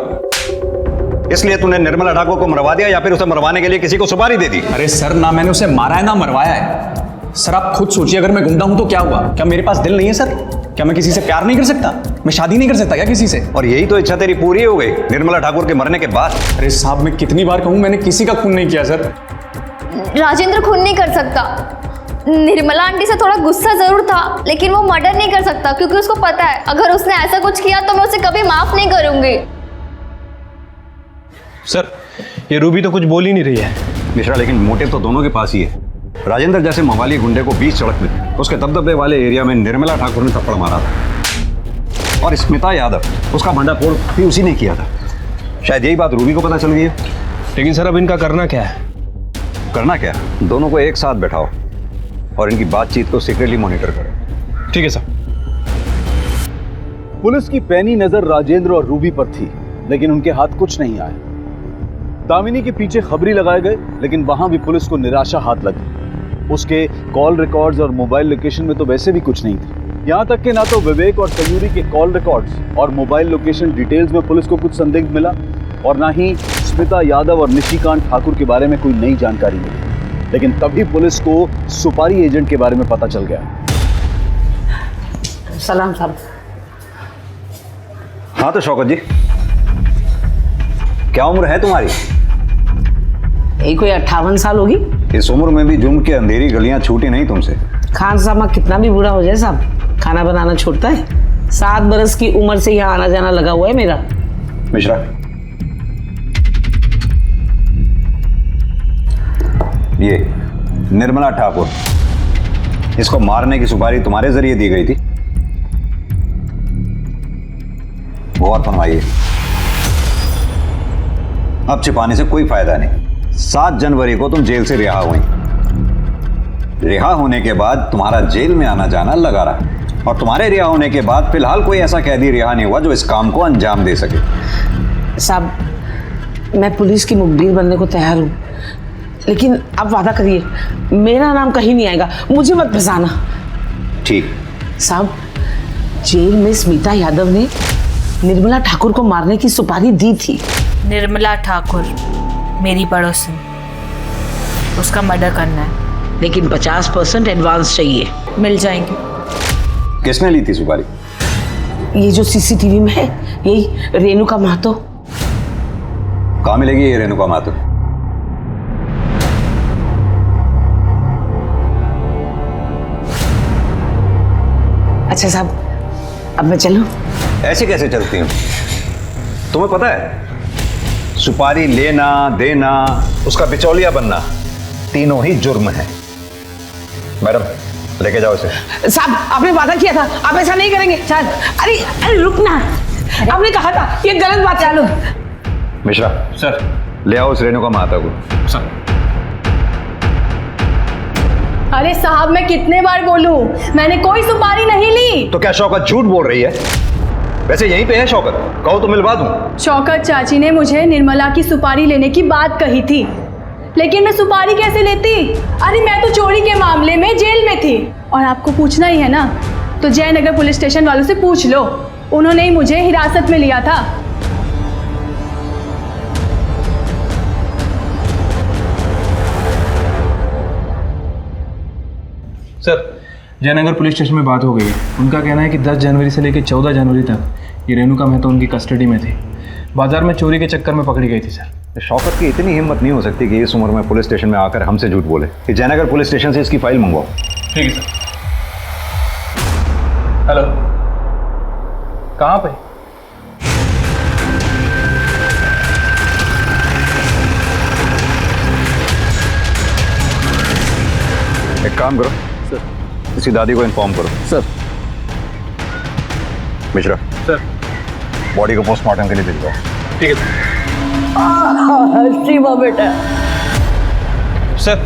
इसलिए तूने निर्मला ठाकुर को मरवा दिया, या फिर उसे मरवाने के लिए किसी को सुपारी दे दी? अरे सर, ना मैंने उसे मारा है ना मरवाया है। सर आप खुद सोचिए, अगर मैं गुंडा हूं तो क्या हुआ? क्या मेरे पास दिल नहीं है सर? क्या मैं किसी से प्यार नहीं कर सकता? मैं शादी नहीं कर सकता क्या किसी से? और यही तो इच्छा तेरी पूरी हो गई निर्मला ठाकुर के मरने के बाद? अरे साहब, मैं कितनी बार कहूं, मैंने किसी का खून नहीं किया सर। राजेंद्र खून नहीं कर सकता। निर्मला आंटी से थोड़ा गुस्सा जरूर था, लेकिन वो मर्डर नहीं कर सकता, क्योंकि उसको पता है अगर उसने ऐसा कुछ किया तो मैं उसे कभी माफ नहीं करूंगी। सर, ये रूबी तो कुछ बोल ही नहीं रही है। मिश्रा, लेकिन मोटिव तो दोनों के पास ही है। राजेंद्र जैसे मवाली गुंडे को बीच सड़क में उसके दबदबे वाले एरिया में निर्मला ठाकुर ने थप्पड़ मारा था, और स्मिता यादव उसका भंडाफोड़ भी उसी ने किया था। शायद यही बात रूबी को पता चल गई है। लेकिन सर अब इनका करना क्या है? करना क्या? दोनों को एक साथ बैठाओ और इनकी बातचीत को सीक्रेटली मॉनिटर करो। ठीक है सर। पुलिस की पैनी नजर राजेंद्र और रूबी पर थी, लेकिन उनके हाथ कुछ नहीं आए। दामिनी के पीछे खबरी लगाए गए, लेकिन वहां भी पुलिस को निराशा हाथ लगी। उसके कॉल रिकॉर्ड्स और मोबाइल लोकेशन में तो वैसे भी कुछ नहीं था। यहां तक कि ना तो विवेक और सयूरी के कॉल रिकॉर्ड्स और मोबाइल लोकेशन डिटेल्स में पुलिस को कुछ संदिग्ध मिला, और ना ही स्मिता यादव और निशिकांत ठाकुर के बारे में कोई नई जानकारी मिली। लेकिन तभी पुलिस को सुपारी एजेंट के बारे में पता चल गया। सलाम साहब। हाँ तो शौकत जी, क्या उम्र है तुम्हारी? यही कोई 58 साल होगी। इस उम्र में भी जुर्म की अंधेरी गलियां छूटी नहीं तुमसे। खान साहब कितना भी बूढ़ा हो जाए साहब, खाना बनाना छोड़ता है। 7 बरस की उम्र से यहाँ आना जाना लगा हुआ है मेरा। मिश्रा, ये निर्मला ठाकुर, इसको मारने की सुपारी तुम्हारे जरिए दी गई थी? गौर फरमाइए, अब छिपाने से कोई फायदा नहीं। 7 जनवरी को तुम जेल से रिहा हुई। रिहा होने के बाद तुम्हारा जेल में आना जाना लगा रहा, और तुम्हारे रिहा होने के बाद फिलहाल कोई ऐसा कैदी रिहा नहीं हुआ जो इस काम को अंजाम दे सके। साहब, मैं पुलिस की मुखबिर बनने को तैयार हूँ, लेकिन आप वादा करिए मेरा नाम कहीं नहीं आएगा, मुझे मत फंसाना। ठीक। साहब, जेल में स्मिता यादव ने निर्मला ठाकुर को मारने की सुपारी दी थी। निर्मला ठाकुर मेरी पड़ोसन, उसका मर्डर करना है। लेकिन 50% एडवांस चाहिए। मिल जाएंगे। किसने ली थी सुपारी? ये जो सीसीटीवी में है, यही रेणुका महतो। कहाँ मिलेगी ये रेणुका महतो? अच्छा साहब, अब मैं चलूं? ऐसे कैसे चलती हूँ? तुम्हें पता है, सुपारी लेना देना, उसका बिचौलिया बनना, तीनों ही जुर्म है। मैडम लेके जाओ इसे। साहब आपने वादा किया था, आप ऐसा नहीं करेंगे। सर अरे अरे रुकना, आपने कहा था, ये गलत बात है। मिश्रा सर, ले आओ उस रेणुका महतो को। सर। अरे साहब मैं कितने बार बोलूं, मैंने कोई सुपारी नहीं ली। तो क्या शौकत झूठ बोल रही है? वैसे यहीं पे है शौकत, कहो तो मिलवा दूं। शौकत चाची ने मुझे निर्मला की सुपारी लेने की बात कही थी, लेकिन मैं सुपारी कैसे लेती? अरे मैं तो चोरी के मामले में जेल में थी। और आपको पूछना ही है ना, तो जयनगर पुलिस स्टेशन वालों से पूछ लो, उन्होंने ही मुझे हिरासत में लिया था। सर, जयनगर पुलिस स्टेशन में बात हो गई है। उनका कहना है कि 10 जनवरी से लेकर 14 जनवरी तक ये रेणुका महतो उनकी कस्टडी में थी। बाजार में चोरी के चक्कर में पकड़ी गई थी सर। शौकत की इतनी हिम्मत नहीं हो सकती कि इस उम्र में पुलिस स्टेशन में आकर हमसे झूठ बोले कि जयनगर पुलिस स्टेशन से इसकी फाइल मंगवाओ। ठीक है सर। हेलो, कहाँ पे? एक काम करो सर, इसी दादी को इन्फॉर्म करो। सर। मिश्रा सर, बॉडी को पोस्टमार्टम के लिए भेज दो। ठीक है सीमा बेटा। सर,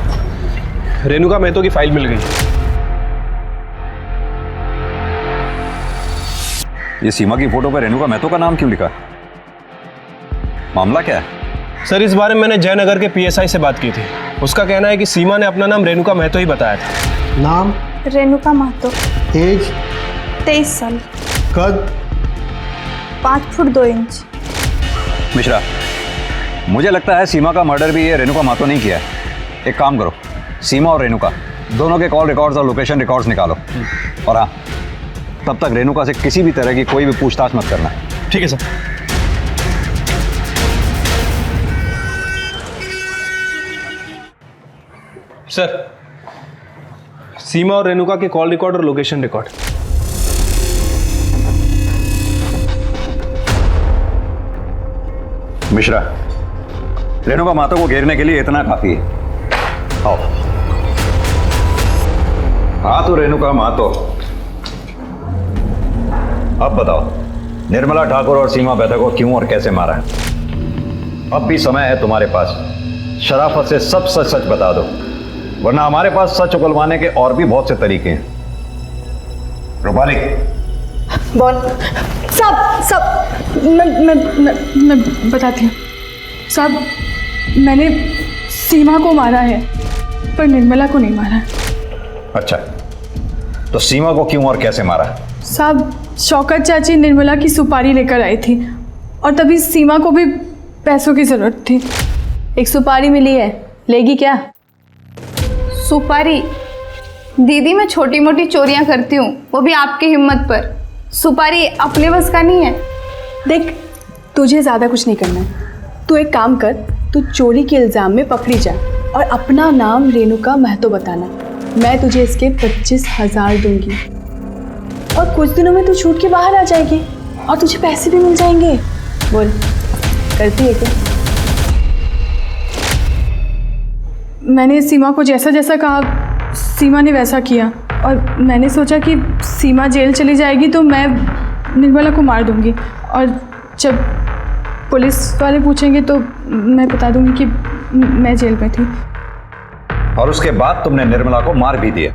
रेणुका महतो की फाइल मिल गई। ये सीमा की फोटो पर रेणुका महतो का नाम क्यों लिखा? मामला क्या है? सर, इस बारे में मैंने जयनगर के पीएसआई से बात की थी। उसका कहना है कि सीमा ने अपना नाम रेणुका महतो ही बताया था। नाम? रेणुका महतो। एज? 23 साल। कद? 5 फुट 2 इंच। मिश्रा, मुझे लगता है सीमा का मर्डर भी ये रेणुका महतो नहीं किया है। एक काम करो, सीमा और रेणुका दोनों के कॉल रिकॉर्ड्स और लोकेशन रिकॉर्ड्स निकालो। और हाँ, तब तक रेणुका से किसी भी तरह की कोई भी पूछताछ मत करना। ठीक है सर। सर, सीमा और रेणुका के कॉल रिकॉर्ड और लोकेशन रिकॉर्ड। मिश्रा, रेणुका महतो को घेरने के लिए इतना काफी है। आओ। हाँ तो रेणुका महतो, अब बताओ, निर्मला ठाकुर और सीमा बेहता को क्यों और कैसे मारा है? अब भी समय है तुम्हारे पास, शराफत से सब सच सच बता दो, वरना हमारे पास सच उगलवाने के और भी बहुत से तरीके हैं। रूपाली। बोल। सब मैं बताती हूँ साहब, मैंने सीमा को मारा है पर निर्मला को नहीं मारा है। अच्छा, तो सीमा को क्यों और कैसे मारा? साहब, शौकत चाची निर्मला की सुपारी लेकर आई थी और तभी सीमा को भी पैसों की जरूरत थी। एक सुपारी मिली है, लेगी क्या? सुपारी? दीदी मैं छोटी मोटी चोरियां करती हूँ, वो भी आपकी हिम्मत पर। सुपारी अपने बस का नहीं है। देख, तुझे ज़्यादा कुछ नहीं करना है। तू एक काम कर, तू चोरी के इल्ज़ाम में पकड़ी जा और अपना नाम रेणुका महतो बताना। मैं तुझे इसके 25,000 दूंगी और कुछ दिनों में तू छूट के बाहर आ जाएगी और तुझे पैसे भी मिल जाएंगे। बोल, करती है क्या? मैंने सीमा को जैसा जैसा कहा, सीमा ने वैसा किया और मैंने सोचा कि सीमा जेल चली जाएगी तो मैं निर्मला को मार दूंगी और जब पुलिस वाले पूछेंगे तो मैं बता दूंगी कि मैं जेल में थी। और उसके बाद तुमने निर्मला को मार भी दिया?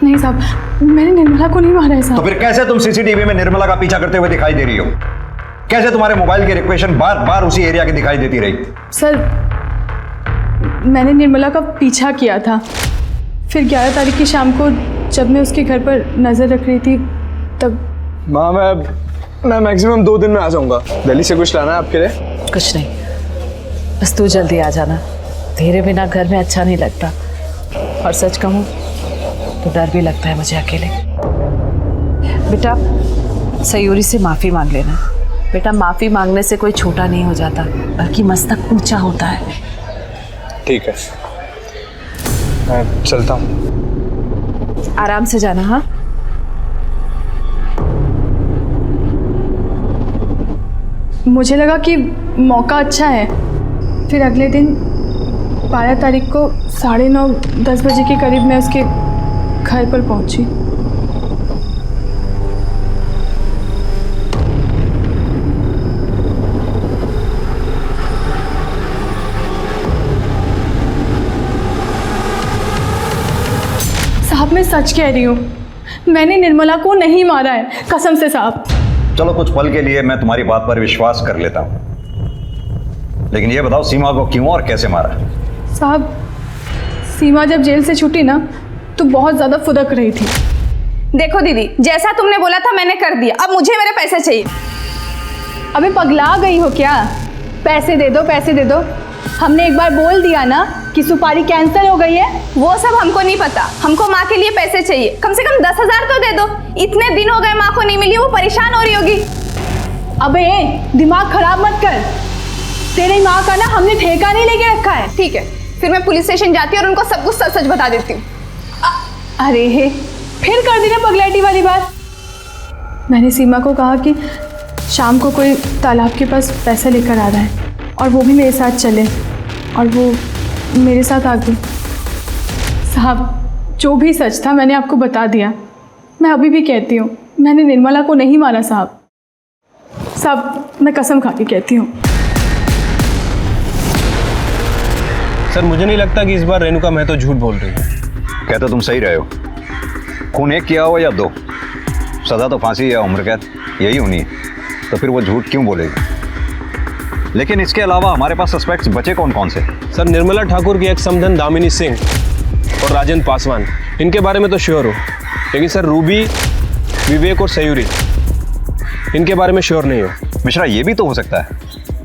नहीं साहब, मैंने निर्मला को नहीं मारा है साहब। तो फिर कैसे तुम सीसीटीवी में निर्मला का पीछा करते हुए दिखाई दे रही हो? कैसे तुम्हारे मोबाइल की रिक्वेशन बार बार उसी एरिया की दिखाई देती रही? सर, मैंने निर्मला का पीछा किया था, फिर 11 तारीख की शाम को जब मैं उसके घर पर नज़र रख रही थी तब। माँ, मैं मैं मैक्सिमम 2 दिन में आ जाऊंगा। दिल्ली से कुछ लाना है आपके लिए? कुछ नहीं, बस तू जल्दी आ जाना। तेरे बिना घर में अच्छा नहीं लगता, और सच कहूँ तो डर भी लगता है मुझे अकेले। बेटा सयूरी से माफ़ी मांग लेना। बेटा माफ़ी मांगने से कोई छोटा नहीं हो जाता, बल्कि मस्तक ऊंचा होता है। ठीक है, मैं चलता हूँ। आराम से जाना। हाँ, मुझे लगा कि मौका अच्छा है, फिर अगले दिन 12 तारीख को 9:30-10 बजे के करीब मैं उसके घर पर पहुंची। साहब मैं सच कह रही हूँ, मैंने निर्मला को नहीं मारा है, कसम से साहब। चलो कुछ पल के लिए मैं तुम्हारी बात पर विश्वास कर लेता हूँ, लेकिन ये बताओ सीमा को क्यों और कैसे मारा? साहब सीमा जब जेल से छूटी ना तो बहुत ज़्यादा फुदक रही थी। देखो दीदी, जैसा तुमने बोला था मैंने कर दिया, अब मुझे मेरे पैसे चाहिए। अबे पगला गई हो क्या? पैसे दे दो, पैसे दे दो। हमने एक बार बोल दिया ना कि सुपारी कैंसिल हो गई है। वो सब हमको नहीं पता, हमको माँ के लिए पैसे चाहिए। कम से कम 10,000 तो दे दो। इतने दिन हो गए माँ को नहीं मिली, वो परेशान हो रही होगी। अबे दिमाग खराब मत कर, तेरी माँ का ना हमने ठेका नहीं लेके रखा है। ठीक है, फिर मैं पुलिस स्टेशन जाती हूँ और उनको सब कुछ सच सच बता देती हूँ। अरे फिर कर दी ना पगलैटी वाली बात। मैंने सीमा को कहा कि शाम को कोई तालाब के पास पैसा लेकर आ रहा है और वो भी मेरे साथ चले, और वो मेरे साथ आ गई। साहब जो भी सच था मैंने आपको बता दिया। मैं अभी भी कहती हूँ मैंने निर्मला को नहीं मारा साहब। साहब मैं कसम खा के कहती हूँ। सर मुझे नहीं लगता कि इस बार रेणुका महतो झूठ बोल रही है। कहते तुम सही रहे हो, खून एक किया हो या 2, सजा तो फांसी या उम्र कैद यही होनी है, तो फिर वो झूठ क्यों बोलेगी? लेकिन इसके अलावा हमारे पास सस्पेक्ट्स बचे कौन कौन से? सर निर्मला ठाकुर की एक्स समधन दामिनी सिंह और राजेंद्र पासवान, इनके बारे में तो श्योर हो, लेकिन सर रूबी, विवेक और सयूरी, इनके बारे में श्योर नहीं हो। मिश्रा ये भी तो हो सकता है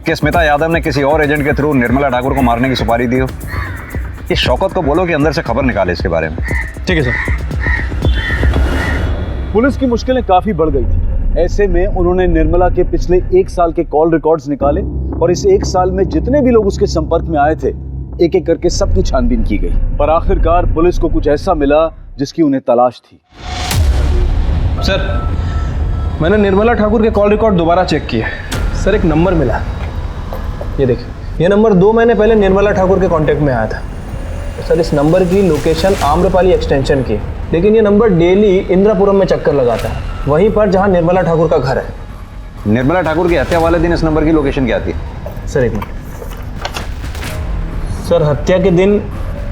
कि स्मिता यादव ने किसी और एजेंट के थ्रू निर्मला ठाकुर को मारने की सुपारी दी हो। इस शौकत को बोलो कि अंदर से खबर निकाले इसके बारे में। ठीक है सर। पुलिस की मुश्किलें काफी बढ़ गई थी। ऐसे में उन्होंने निर्मला के पिछले 1 साल के कॉल रिकॉर्ड्स निकाले और इस 1 साल में जितने भी लोग उसके संपर्क में आए थे एक एक करके सबकी छानबीन की गई, पर आखिरकार पुलिस को कुछ ऐसा मिला जिसकी उन्हें तलाश थी। सर मैंने निर्मला ठाकुर के कॉल रिकॉर्ड दोबारा चेक किए। सर एक नंबर मिला, ये देखिए, ये नंबर 2 महीने पहले निर्मला ठाकुर के कांटेक्ट में आया था। सर इस नंबर की लोकेशन आम्रपाली एक्सटेंशन की, लेकिन ये नंबर डेली इंद्रापुरम में चक्कर लगाता है, वहीं पर जहां निर्मला ठाकुर का घर है। निर्मला ठाकुर की हत्या वाले दिन इस नंबर की लोकेशन क्या थी? सर एक मिनट, सर हत्या के दिन,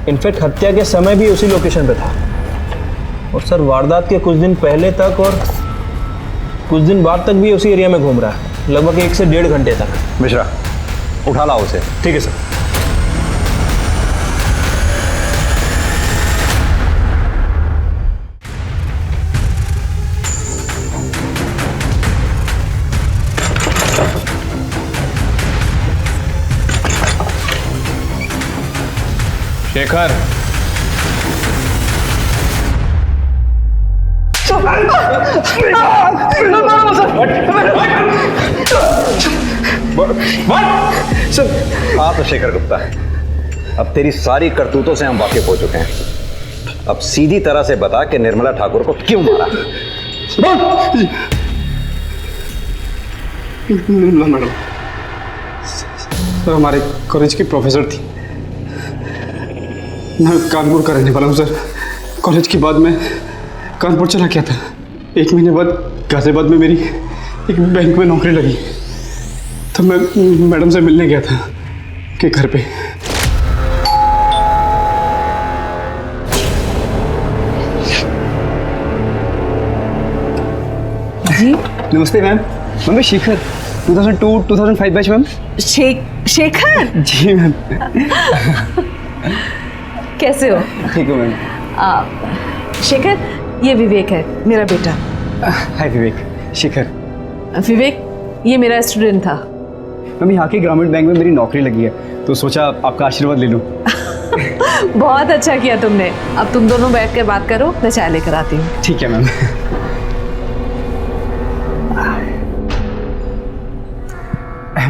इनफैक्ट हत्या के समय भी उसी लोकेशन पे था, और सर वारदात के कुछ दिन पहले तक और कुछ दिन बाद तक भी उसी एरिया में घूम रहा है, लगभग 1 से 1.5 घंटे तक। मिश्रा उठा लाओ उसे। ठीक है सर। शेखर हाँ तो शेखर गुप्ता, अब तेरी सारी करतूतों से हम वाकिफ हो चुके हैं। अब सीधी तरह से बता कि निर्मला ठाकुर को क्यों मारा? निर्मला मैडम सर हमारे कॉलेज की प्रोफेसर थी। मैं कानपुर का रहने वाला हूँ सर। कॉलेज के बाद मैं कानपुर चला गया था। 1 महीने बाद गाजियाबाद में मेरी एक बैंक में नौकरी लगी, तो मैं मैडम से मिलने गया था के घर पे। जी नमस्ते ma'am. Ma'am Shekhar 2002-2005 batch ma'am. Shekhar ji ma'am. कैसे हो? ठीक हो मैम। शेखर ये विवेक है, मेरा बेटा। हाय विवेक। शेखर विवेक, ये मेरा स्टूडेंट था। मैम यहाँ के ग्रामीण बैंक में मेरी नौकरी लगी है, तो सोचा आपका आशीर्वाद ले लूँ। बहुत अच्छा किया तुमने। अब तुम दोनों बैठ कर बात करो, मैं चाय लेकर आती हूँ। ठीक है मैम।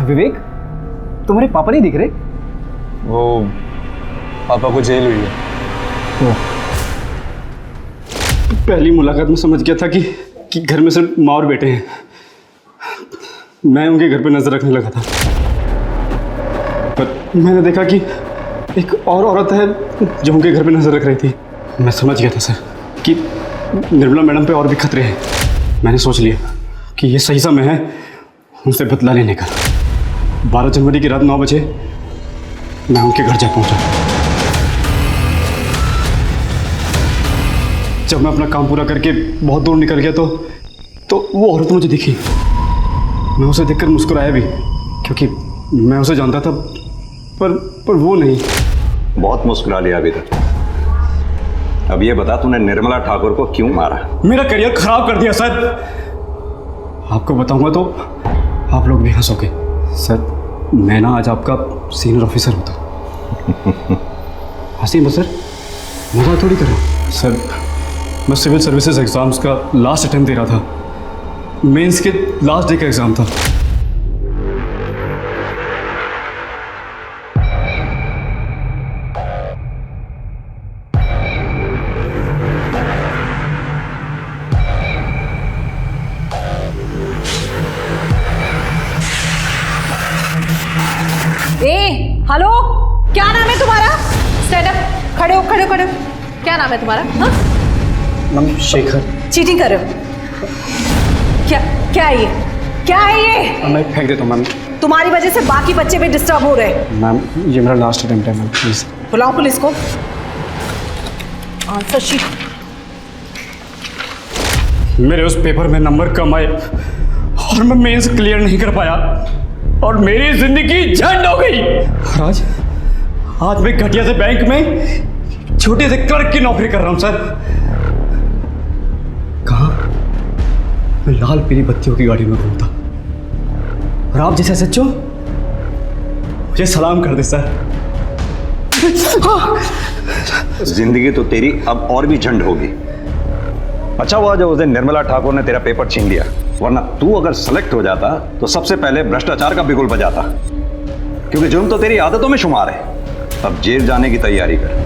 विवेक, तुम्हारे पापा नहीं दिख रहे? वो पापा को जेल हुई है। पहली मुलाकात में समझ गया था कि घर में सिर्फ माँ और बेटे हैं। मैं उनके घर पे नजर रखने लगा था, पर मैंने देखा कि एक और औरत है जो उनके घर पे नजर रख रही थी। मैं समझ गया था सर कि निर्मला मैडम पे और भी खतरे हैं। मैंने सोच लिया कि ये सही समय है उनसे बदला लेने का। 12 जनवरी की रात 9 बजे मैं उनके घर जा पहुंचा। जब मैं अपना काम पूरा करके बहुत दूर निकल गया तो वो औरत मुझे दिखी। मैं उसे देखकर मुस्कुराया भी, क्योंकि मैं उसे जानता था, पर वो नहीं। बहुत मुस्कुरा लिया अभी तक। अब ये बता, तूने निर्मला ठाकुर को क्यों मारा? मेरा करियर खराब कर दिया सर। आपको बताऊंगा तो आप लोग भी हंसोगे। सर, मैं ना आज आपका सीनियर ऑफिसर होता। हंसी मत सर, मजाक थोड़ी कर रहा हूँ। सर, मैं सिविल सर्विसेज एग्जाम्स का लास्ट अटेम्प्ट दे रहा था। मेंस के लास्ट डे का एग्जाम था। हेलो, क्या नाम है तुम्हारा? स्टैंड अप, खड़े हो खड़े हो खड़े हो। क्या नाम है तुम्हारा? हाँ? मैम, शेखर। चीटिंग कर रहे हो? क्या है ये? क्या है ये? मैं फेंक देता हूँ मैम। तुम्हारी वजह से बाकी बच्चे भी डिस्टर्ब हो रहे हैं। मैम, ये मेरा लास्ट अटेम्प्ट है मैम, प्लीज। बुलाओ पुलिस को। Answer sheet. मेरे उस पेपर में नंबर कम आए और मैं मेंस क्लियर नहीं कर पाया और मेरी जिंदगी झंड हो गई। आज मैं घटिया से बैंक में छोटे से क्लर्क की नौकरी कर रहा हूं सर। कहाँ? मैं लाल पीली बत्तियों की गाड़ी में घूमता और आप जैसे सच्चो मुझे सलाम कर दे सर। जिंदगी तो तेरी अब और भी झंड होगी। अच्छा हुआ जो उस दिन निर्मला ठाकुर ने तेरा पेपर छीन लिया, वरना तू अगर सेलेक्ट हो जाता तो सबसे पहले भ्रष्टाचार का बिगुल बजाता, क्योंकि जुर्म तो तेरी आदतों में शुमार है। अब जेल जाने की तैयारी कर।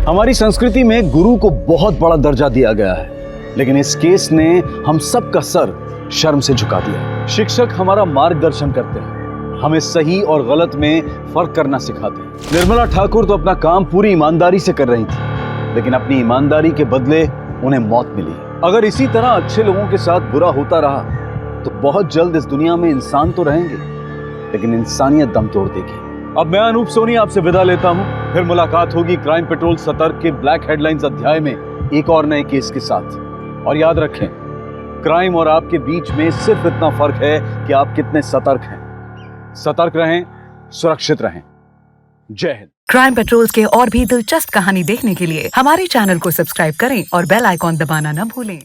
हमारी संस्कृति में गुरु को बहुत बड़ा दर्जा दिया गया है, लेकिन इस केस ने हम सबका सर शर्म से झुका दिया। शिक्षक हमारा मार्गदर्शन करते हैं, हमें सही और गलत में फर्क करना सिखाते हैं। निर्मला ठाकुर तो अपना काम पूरी ईमानदारी से कर रही थी, लेकिन अपनी ईमानदारी के बदले उन्हें मौत मिली। अगर इसी तरह अच्छे लोगों के साथ बुरा होता रहा तो बहुत जल्द इस दुनिया में इंसान तो रहेंगे, लेकिन इंसानियत दम तोड़ देगी। अब मैं अनूप सोनी आपसे विदा लेता हूं। फिर मुलाकात होगी क्राइम पेट्रोल सतर्क के ब्लैक हेडलाइंस अध्याय में एक और नए केस के साथ। और याद रखें, क्राइम और आपके बीच में सिर्फ इतना फर्क है कि आप कितने सतर्क हैं। सतर्क रहें, सुरक्षित रहें। जय हिंद। क्राइम पेट्रोल के और भी दिलचस्प कहानी देखने के लिए हमारे चैनल को सब्सक्राइब करें और बेल आइकॉन दबाना न भूलें।